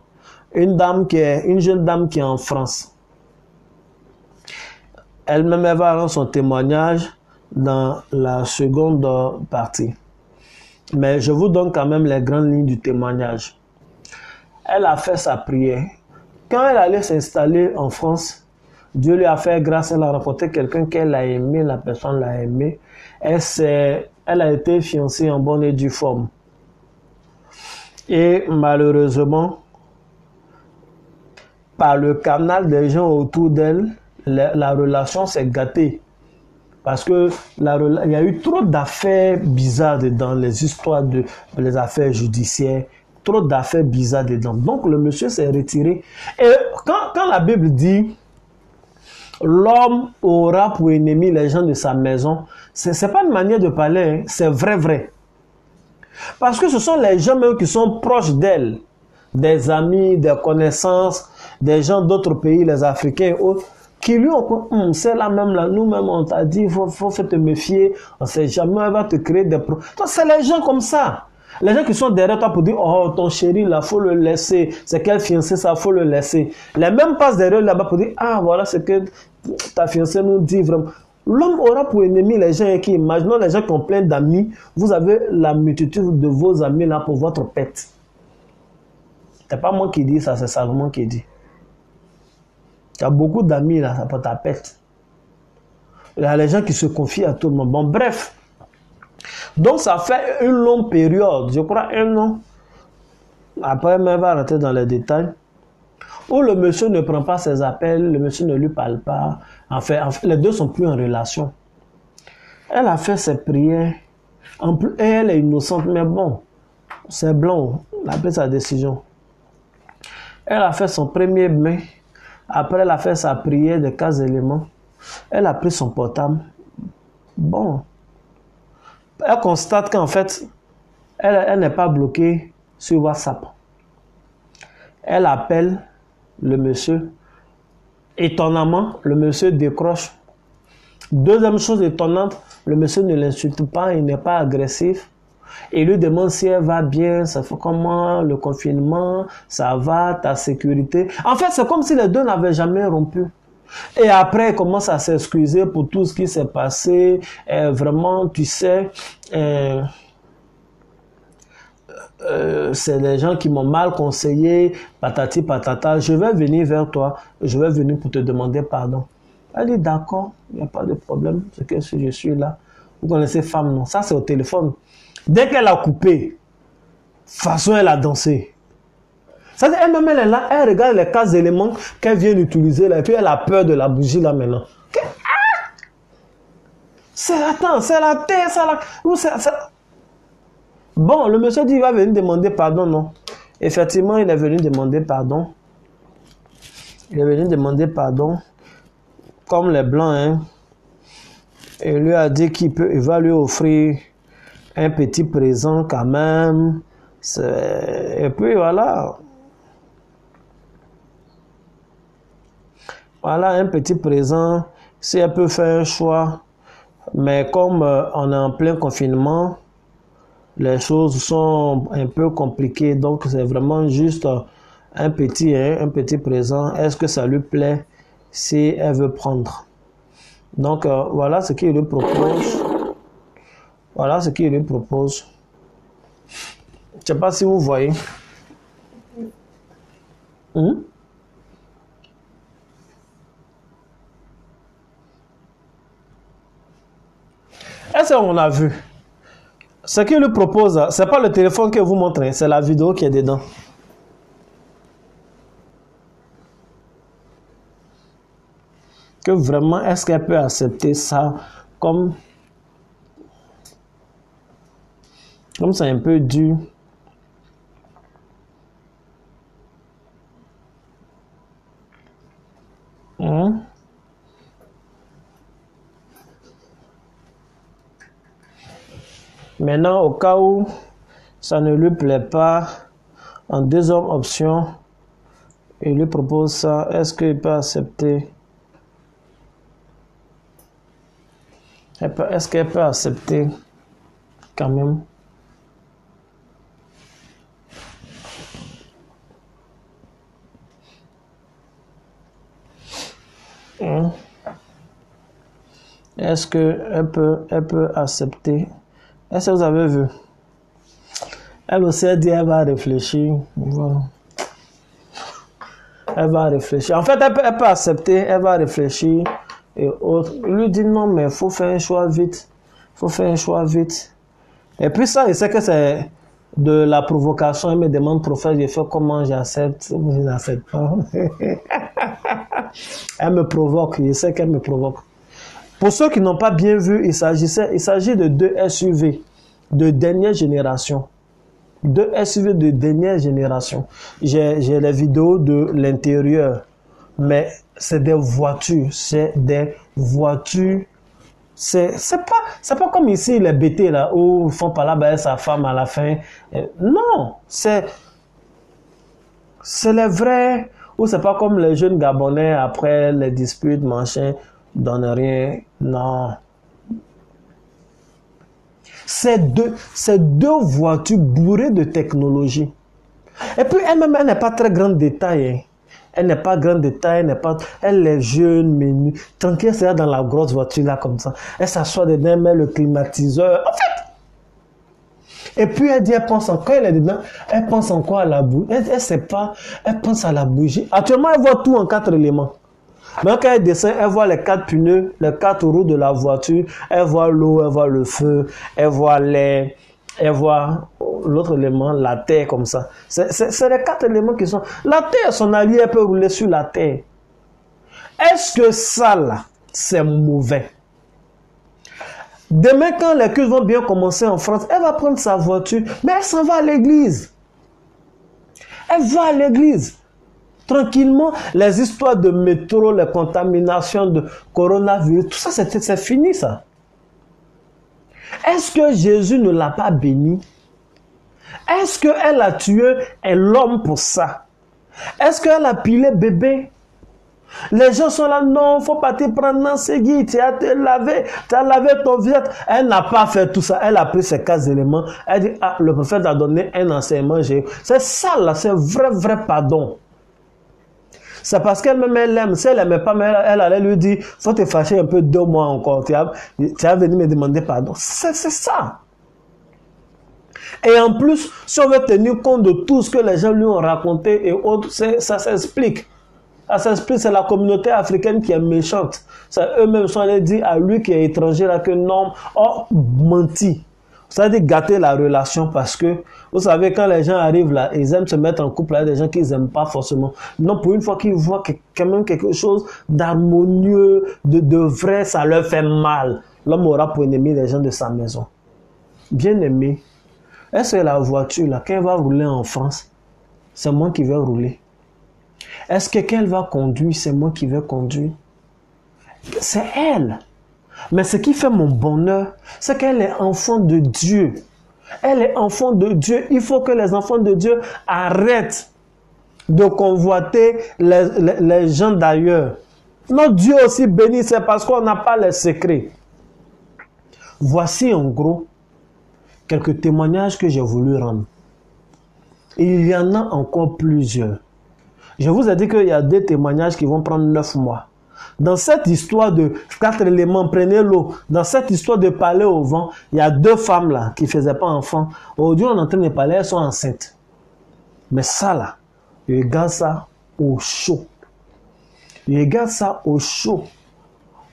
Une jeune dame qui est en France. Elle-même, elle va rendre son témoignage dans la seconde partie. Mais je vous donne quand même les grandes lignes du témoignage. Elle a fait sa prière. Quand elle allait s'installer en France, Dieu lui a fait grâce, elle a rencontré quelqu'un qu'elle a aimé, la personne l'a aimé. Elle a été fiancée en bonne et due forme. Et malheureusement, par le canal des gens autour d'elle, la relation s'est gâtée. Parce que il y a eu trop d'affaires bizarres dedans, les histoires les affaires judiciaires, trop d'affaires bizarres dedans. Donc le monsieur s'est retiré. Et quand la Bible dit l'homme aura pour ennemi les gens de sa maison, c'est pas une manière de parler, hein, c'est vrai. Parce que ce sont les gens même qui sont proches d'elle, des amis, des connaissances, des gens d'autres pays, les Africains et autres, qui lui ont c'est là même là, nous-mêmes on t'a dit, il faut te méfier, on sait jamais, elle va te créer des problèmes. C'est les gens comme ça. Les gens qui sont derrière toi pour dire, oh, ton chéri, là, faut le laisser. C'est quel fiancé, ça, faut le laisser. Les mêmes passent derrière là-bas pour dire, ah, voilà ce que ta fiancée nous dit vraiment. L'homme aura pour ennemi les gens qui, imaginons les gens qui ont plein d'amis, vous avez la multitude de vos amis là pour votre pète. C'est pas moi qui dis ça, c'est Salomon qui dit. Tu as beaucoup d'amis là, ça peut ta pète. Il y a les gens qui se confient à tout le monde. Bon, bref. Donc, ça fait une longue période, je crois 1 an. Après, elle va rentrer dans les détails. Où le monsieur ne prend pas ses appels, le monsieur ne lui parle pas. En fait, les deux sont plus en relation. Elle a fait ses prières. En plus, elle est innocente, mais bon, c'est blanc. Elle a pris sa décision. Elle a fait son premier bain. Après, elle a fait sa prière de 15 éléments. Elle a pris son portable. Bon. Elle constate qu'en fait, elle n'est pas bloquée sur WhatsApp. Elle appelle le monsieur. Étonnamment, le monsieur décroche. Deuxième chose étonnante, le monsieur ne l'insulte pas, il n'est pas agressif. Il lui demande si elle va bien, ça fait comment, le confinement, ça va, ta sécurité. En fait, c'est comme si les deux n'avaient jamais rompu. Et après, il commence à s'excuser pour tout ce qui s'est passé. Vraiment, tu sais, c'est les gens qui m'ont mal conseillé, patati patata, je vais venir vers toi, je vais venir pour te demander pardon. Elle dit d'accord, il n'y a pas de problème, c'est que si je suis là. Vous connaissez femme, non? Ça, c'est au téléphone. Dès qu'elle a coupé, façon, elle a dansé. Ça, elle-même, elle est là, elle regarde les 4 éléments qu'elle vient d'utiliser, là, et puis elle a peur de la bougie, là, maintenant. C'est la terre, c'est la... Bon, le monsieur dit, il va venir demander pardon, non? Effectivement, il est venu demander pardon. Il est venu demander pardon, comme les Blancs, hein. Et il lui a dit qu'il va lui offrir un petit présent quand même. Et puis voilà. Voilà un petit présent. Si elle peut faire un choix. Mais comme on est en plein confinement, les choses sont un peu compliquées. Donc c'est vraiment juste un petit présent. Est-ce que ça lui plaît si elle veut prendre? Donc voilà ce qu'il lui propose. Voilà ce qu'il lui propose. Je ne sais pas si vous voyez. Est-ce qu'on a vu? Ce qu'il lui propose, ce n'est pas le téléphone que vous montrez, c'est la vidéo qui est dedans. Que vraiment, est-ce qu'elle peut accepter ça comme... Comme c'est un peu dur. Maintenant, au cas où ça ne lui plaît pas, en deuxième option, il lui propose ça. Est-ce qu'il peut accepter? Est-ce qu'elle peut accepter quand même? Est-ce qu'elle peut accepter? Est-ce que vous avez vu? Elle aussi a dit elle va réfléchir. Voilà. Elle va réfléchir. En fait, elle peut accepter, elle va réfléchir. Et autres. Il lui dit non, mais il faut faire un choix vite. Il faut faire un choix vite. Et puis ça, il sait que c'est de la provocation. Il me demande, prophète, je fais comment j'accepte ou je n'accepte pas. Elle me provoque, je sais qu'elle me provoque. Pour ceux qui n'ont pas bien vu, il s'agit de 2 SUV de dernière génération. 2 SUV de dernière génération. J'ai les vidéos de l'intérieur, mais c'est des voitures. C'est des voitures. C'est pas comme ici les BT là où ils font par là ben, sa femme à la fin. Non, c'est les vrais. Ou c'est pas comme les jeunes Gabonais après les disputes, machin, donnent rien. Non. C'est deux voitures bourrées de technologie. Et puis elle-même, elle n'est pas très grande de taille. Hein. Elle n'est pas grande de taille, elle est jeune, mais tranquille, c'est là dans la grosse voiture là comme ça. Elle s'assoit dedans, elle met le climatiseur. En fait. Et puis elle dit, elle pense encore, elle est dedans, elle pense encore à la bougie. Elle sait pas, elle pense à la bougie. Actuellement, elle voit tout en 4 éléments. Mais quand elle descend, elle voit les 4 pneus, les 4 roues de la voiture, elle voit l'eau, elle voit le feu, elle voit l'air, elle voit l'autre élément, la terre comme ça. C'est les 4 éléments qui sont... La terre, son allié, elle peut rouler sur la terre. Est-ce que ça là, c'est mauvais? Demain, quand les cultes vont bien commencer en France, elle va prendre sa voiture, mais elle s'en va à l'église. Elle va à l'église. Tranquillement, les histoires de métro, les contaminations de coronavirus, tout ça, c'est fini, ça. Est-ce que Jésus ne l'a pas béni? Est-ce qu'elle a tué l'homme pour ça? Est-ce qu'elle a pilé bébé? Les gens sont là, non, il ne faut pas te prendre dans ses guides, tu as lavé ton visage. Elle n'a pas fait tout ça, elle a pris ces 4 éléments. Elle dit, ah, le prophète a donné un enseignement. C'est ça là, c'est vrai pardon. C'est parce qu'elle-même, elle aime. Si elle n'aimait pas, mais elle allait lui dire, faut te fâcher un peu 2 mois encore. Tu as venu me demander pardon. C'est ça. Et en plus, si on veut tenir compte de tout ce que les gens lui ont raconté et autres, ça s'explique. Ça s'explique, c'est la communauté africaine qui est méchante. Eux-mêmes sont allés dire à lui qui est étranger là que non, oh, menti. Ça veut dire gâter la relation parce que, vous savez, quand les gens arrivent là, ils aiment se mettre en couple avec des gens qu'ils n'aiment pas forcément. Non, pour une fois qu'ils voient quand même quelque chose d'harmonieux, de vrai, ça leur fait mal. L'homme aura pour ennemi les gens de sa maison. Bien aimé, est-ce que la voiture là, quand elle va rouler en France, c'est moi qui vais rouler? Est-ce que qu'elle va conduire, c'est moi qui vais conduire? C'est elle. Mais ce qui fait mon bonheur, c'est qu'elle est enfant de Dieu. Elle est enfant de Dieu. Il faut que les enfants de Dieu arrêtent de convoiter les gens d'ailleurs. Notre Dieu aussi béni, c'est parce qu'on n'a pas les secrets. Voici en gros quelques témoignages que j'ai voulu rendre. Il y en a encore plusieurs. Je vous ai dit qu'il y a 2 témoignages qui vont prendre 9 mois. Dans cette histoire de 4 éléments, prenez l'eau. Dans cette histoire de parler au vent, il y a 2 femmes là qui ne faisaient pas enfant. Aujourd'hui, on est en train de parler, elles sont enceintes. Mais ça là, je regarde ça au chaud. Je regarde ça au chaud.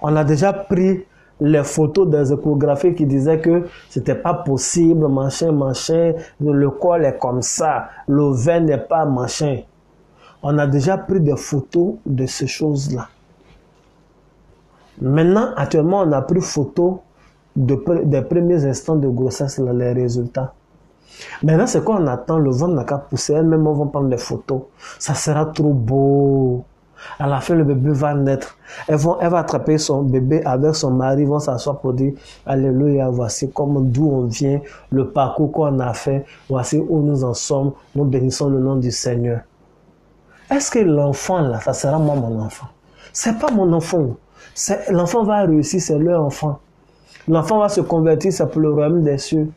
On a déjà pris les photos des échographies qui disaient que c'était pas possible, machin, le col est comme ça, le veine n'est pas machin. On a déjà pris des photos de ces choses-là. Maintenant, actuellement, on a pris photo des premiers instants de grossesse, là, les résultats. Maintenant, c'est quoi on attend? Le vent n'a qu'à pousser. Elles-mêmes vont prendre des photos. Ça sera trop beau. À la fin, le bébé va naître. Elle va attraper son bébé avec son mari. Ils vont s'asseoir pour dire Alléluia, voici d'où on vient, le parcours qu'on a fait. Voici où nous en sommes. Nous bénissons le nom du Seigneur. Est-ce que l'enfant là, ça sera moi mon enfant? C'est pas mon enfant. L'enfant va réussir, c'est leur enfant. L'enfant va se convertir, c'est pour le royaume des cieux.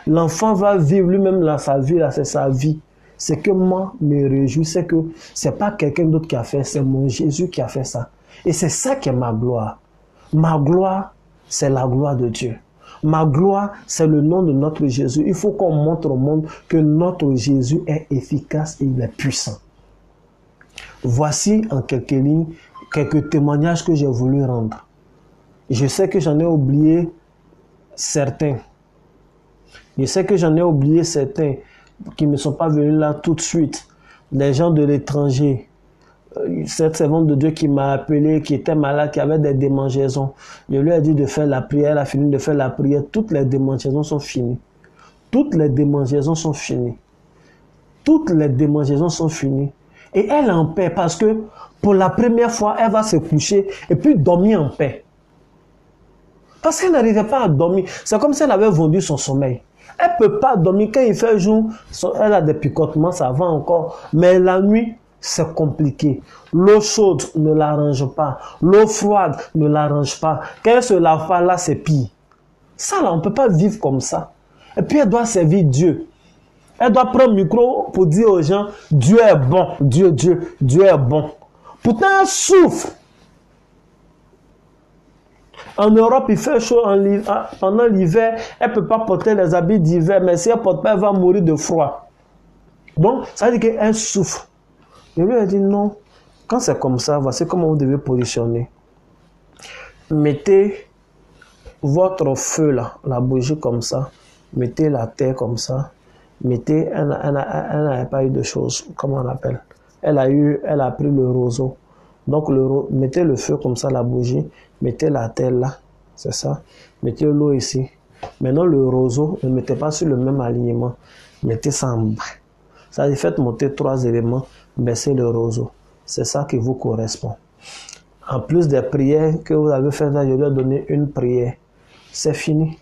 L'enfant va vivre lui-même dans sa vie, là, c'est sa vie. C'est que moi, me réjouis, c'est que c'est pas quelqu'un d'autre qui a fait, c'est mon Jésus qui a fait ça. Et c'est ça qui est ma gloire. Ma gloire, c'est la gloire de Dieu. Ma gloire, c'est le nom de notre Jésus. Il faut qu'on montre au monde que notre Jésus est efficace et il est puissant. Voici en quelques lignes, quelques témoignages que j'ai voulu rendre. Je sais que j'en ai oublié certains. Je sais que j'en ai oublié certains qui ne sont pas venus là tout de suite. Des gens de l'étranger. Cette servante de Dieu qui m'a appelé, qui était malade, qui avait des démangeaisons. Je lui ai dit de faire la prière, elle a fini de faire la prière. Toutes les démangeaisons sont finies. Toutes les démangeaisons sont finies. Toutes les démangeaisons sont finies. Et elle est en paix parce que pour la première fois, elle va se coucher et puis dormir en paix. Parce qu'elle n'arrivait pas à dormir. C'est comme si elle avait vendu son sommeil. Elle ne peut pas dormir. Quand il fait jour, elle a des picotements, ça va encore. Mais la nuit, c'est compliqué. L'eau chaude ne l'arrange pas. L'eau froide ne l'arrange pas. Quand elle se lave pas, là, c'est pire. Ça, là, on ne peut pas vivre comme ça. Et puis, elle doit servir Dieu. Elle doit prendre le micro pour dire aux gens, Dieu est bon, Dieu est bon. Pourtant, elle souffre. En Europe, il fait chaud pendant l'hiver. Elle ne peut pas porter les habits d'hiver, mais si elle ne porte pas, elle va mourir de froid. Donc, ça veut dire qu'elle souffre. Je lui ai dit non. Quand c'est comme ça, voici comment vous devez positionner. Mettez votre feu là, la bougie comme ça. Mettez la terre comme ça. Mettez, elle n'a pas eu de choses, comment on appelle. Elle a pris le roseau. Donc, mettez le feu comme ça, la bougie. Mettez la terre là, c'est ça. Mettez l'eau ici. Maintenant, le roseau, ne mettez pas sur le même alignement. Mettez ça en bas. Ça veut dire, faites monter 3 éléments, baissez le roseau. C'est ça qui vous correspond. En plus des prières que vous avez faites là, je lui ai donné une prière. C'est fini.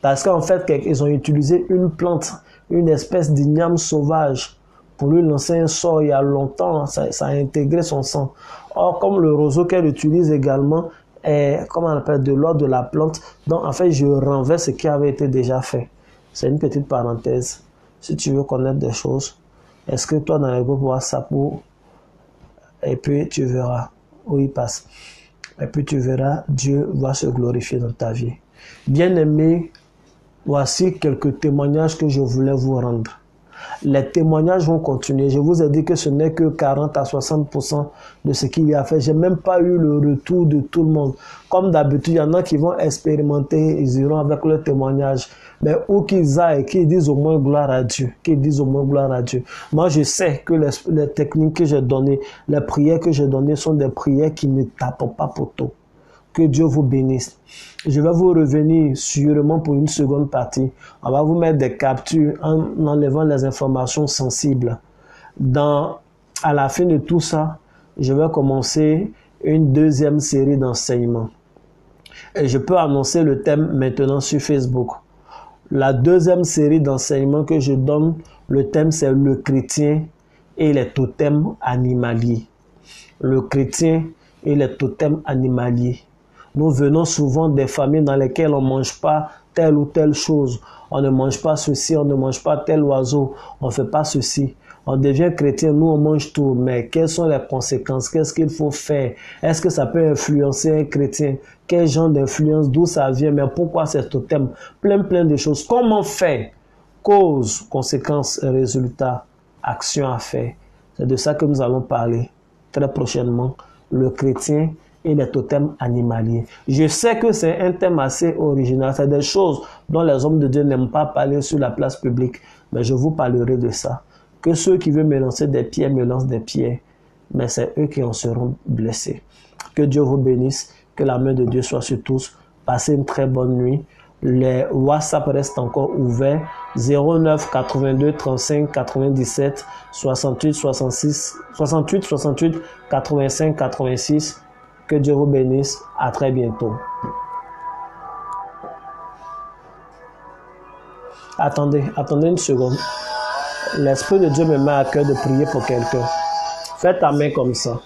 Parce qu'en fait, ils ont utilisé une plante, une espèce d'igname sauvage pour lui lancer un sort il y a longtemps. Ça a intégré son sang. Or, comme le roseau qu'elle utilise également est, comment on appelle, de l'ordre de la plante, donc en fait, je renverse ce qui avait été déjà fait. C'est une petite parenthèse. Si tu veux connaître des choses, est-ce que toi, dans les groupes WhatsApp, et puis tu verras où il passe. Et puis tu verras, Dieu va se glorifier dans ta vie. Bien-aimés, voici quelques témoignages que je voulais vous rendre. Les témoignages vont continuer. Je vous ai dit que ce n'est que 40 à 60% de ce qu'il y a fait. Je n'ai même pas eu le retour de tout le monde. Comme d'habitude, il y en a qui vont expérimenter, ils iront avec leur témoignage. Mais où qu'ils aillent, qu'ils disent au moins gloire à Dieu. Qu'ils disent au moins gloire à Dieu. Moi, je sais que les techniques que j'ai données, les prières que j'ai données sont des prières qui ne tapent pas poteau. Que Dieu vous bénisse. Je vais vous revenir sûrement pour une seconde partie. On va vous mettre des captures en enlevant les informations sensibles. À la fin de tout ça, je vais commencer une deuxième série d'enseignements. Et je peux annoncer le thème maintenant sur Facebook. La deuxième série d'enseignements que je donne, le thème c'est le chrétien et les totems animaliers. Le chrétien et les totems animaliers. Nous venons souvent des familles dans lesquelles on ne mange pas telle ou telle chose. On ne mange pas ceci, on ne mange pas tel oiseau, on ne fait pas ceci. On devient chrétien, nous on mange tout, mais quelles sont les conséquences? Qu'est-ce qu'il faut faire? Est-ce que ça peut influencer un chrétien? Quel genre d'influence? D'où ça vient? Mais pourquoi c'est totem? Plein de choses. Comment faire? Cause, conséquences, résultats, action à faire. C'est de ça que nous allons parler très prochainement. Le chrétien et les totems animaliers. Je sais que c'est un thème assez original. C'est des choses dont les hommes de Dieu n'aiment pas parler sur la place publique. Mais je vous parlerai de ça. Que ceux qui veulent me lancer des pierres me lancent des pierres. Mais c'est eux qui en seront blessés. Que Dieu vous bénisse. Que la main de Dieu soit sur tous. Passez une très bonne nuit. Les WhatsApp restent encore ouverts. 09 82 35 97 68 66 68 68 85 86. Que Dieu vous bénisse. À très bientôt. Attendez une seconde. L'Esprit de Dieu me met à cœur de prier pour quelqu'un. Faites ta main comme ça.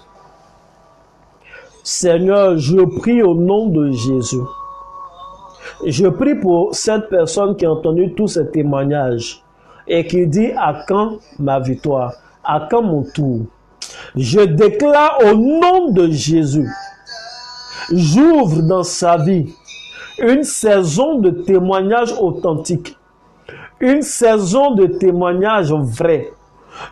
Seigneur, je prie au nom de Jésus. Je prie pour cette personne qui a entendu tous ces témoignages et qui dit à quand ma victoire, à quand mon tour. Je déclare au nom de Jésus, j'ouvre dans sa vie une saison de témoignages authentiques, une saison de témoignages vrais.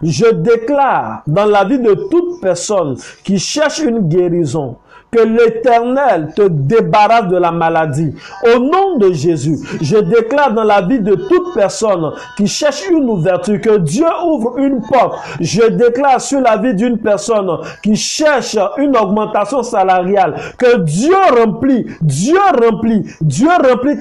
Je déclare dans la vie de toute personne qui cherche une guérison, que l'Éternel te débarrasse de la maladie. Au nom de Jésus, je déclare dans la vie de toute personne qui cherche une ouverture, que Dieu ouvre une porte. Je déclare sur la vie d'une personne qui cherche une augmentation salariale, que Dieu remplit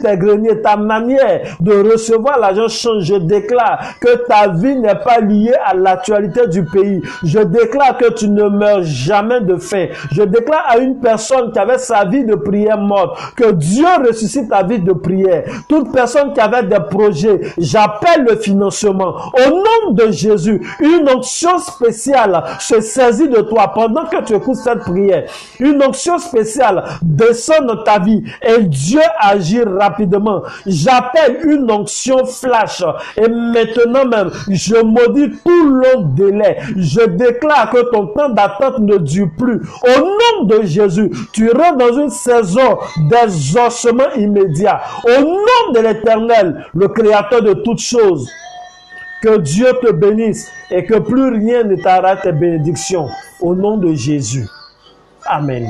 tes greniers, ta manière de recevoir l'argent change. Je déclare que ta vie n'est pas liée à l'actualité du pays. Je déclare que tu ne meurs jamais de faim. Je déclare à une personne qui avait sa vie de prière morte, que Dieu ressuscite ta vie de prière. Toute personne qui avait des projets, j'appelle le financement. Au nom de Jésus, une onction spéciale se saisit de toi pendant que tu écoutes cette prière. Une onction spéciale descend dans ta vie et Dieu agit rapidement. J'appelle une onction flash et maintenant même, je maudis tout long délai. Je déclare que ton temps d'attente ne dure plus. Au nom de Jésus, tu rentres dans une saison d'exaucement immédiat. Au nom de l'Éternel, le Créateur de toutes choses, que Dieu te bénisse et que plus rien ne t'arrête tes bénédictions. Au nom de Jésus. Amen.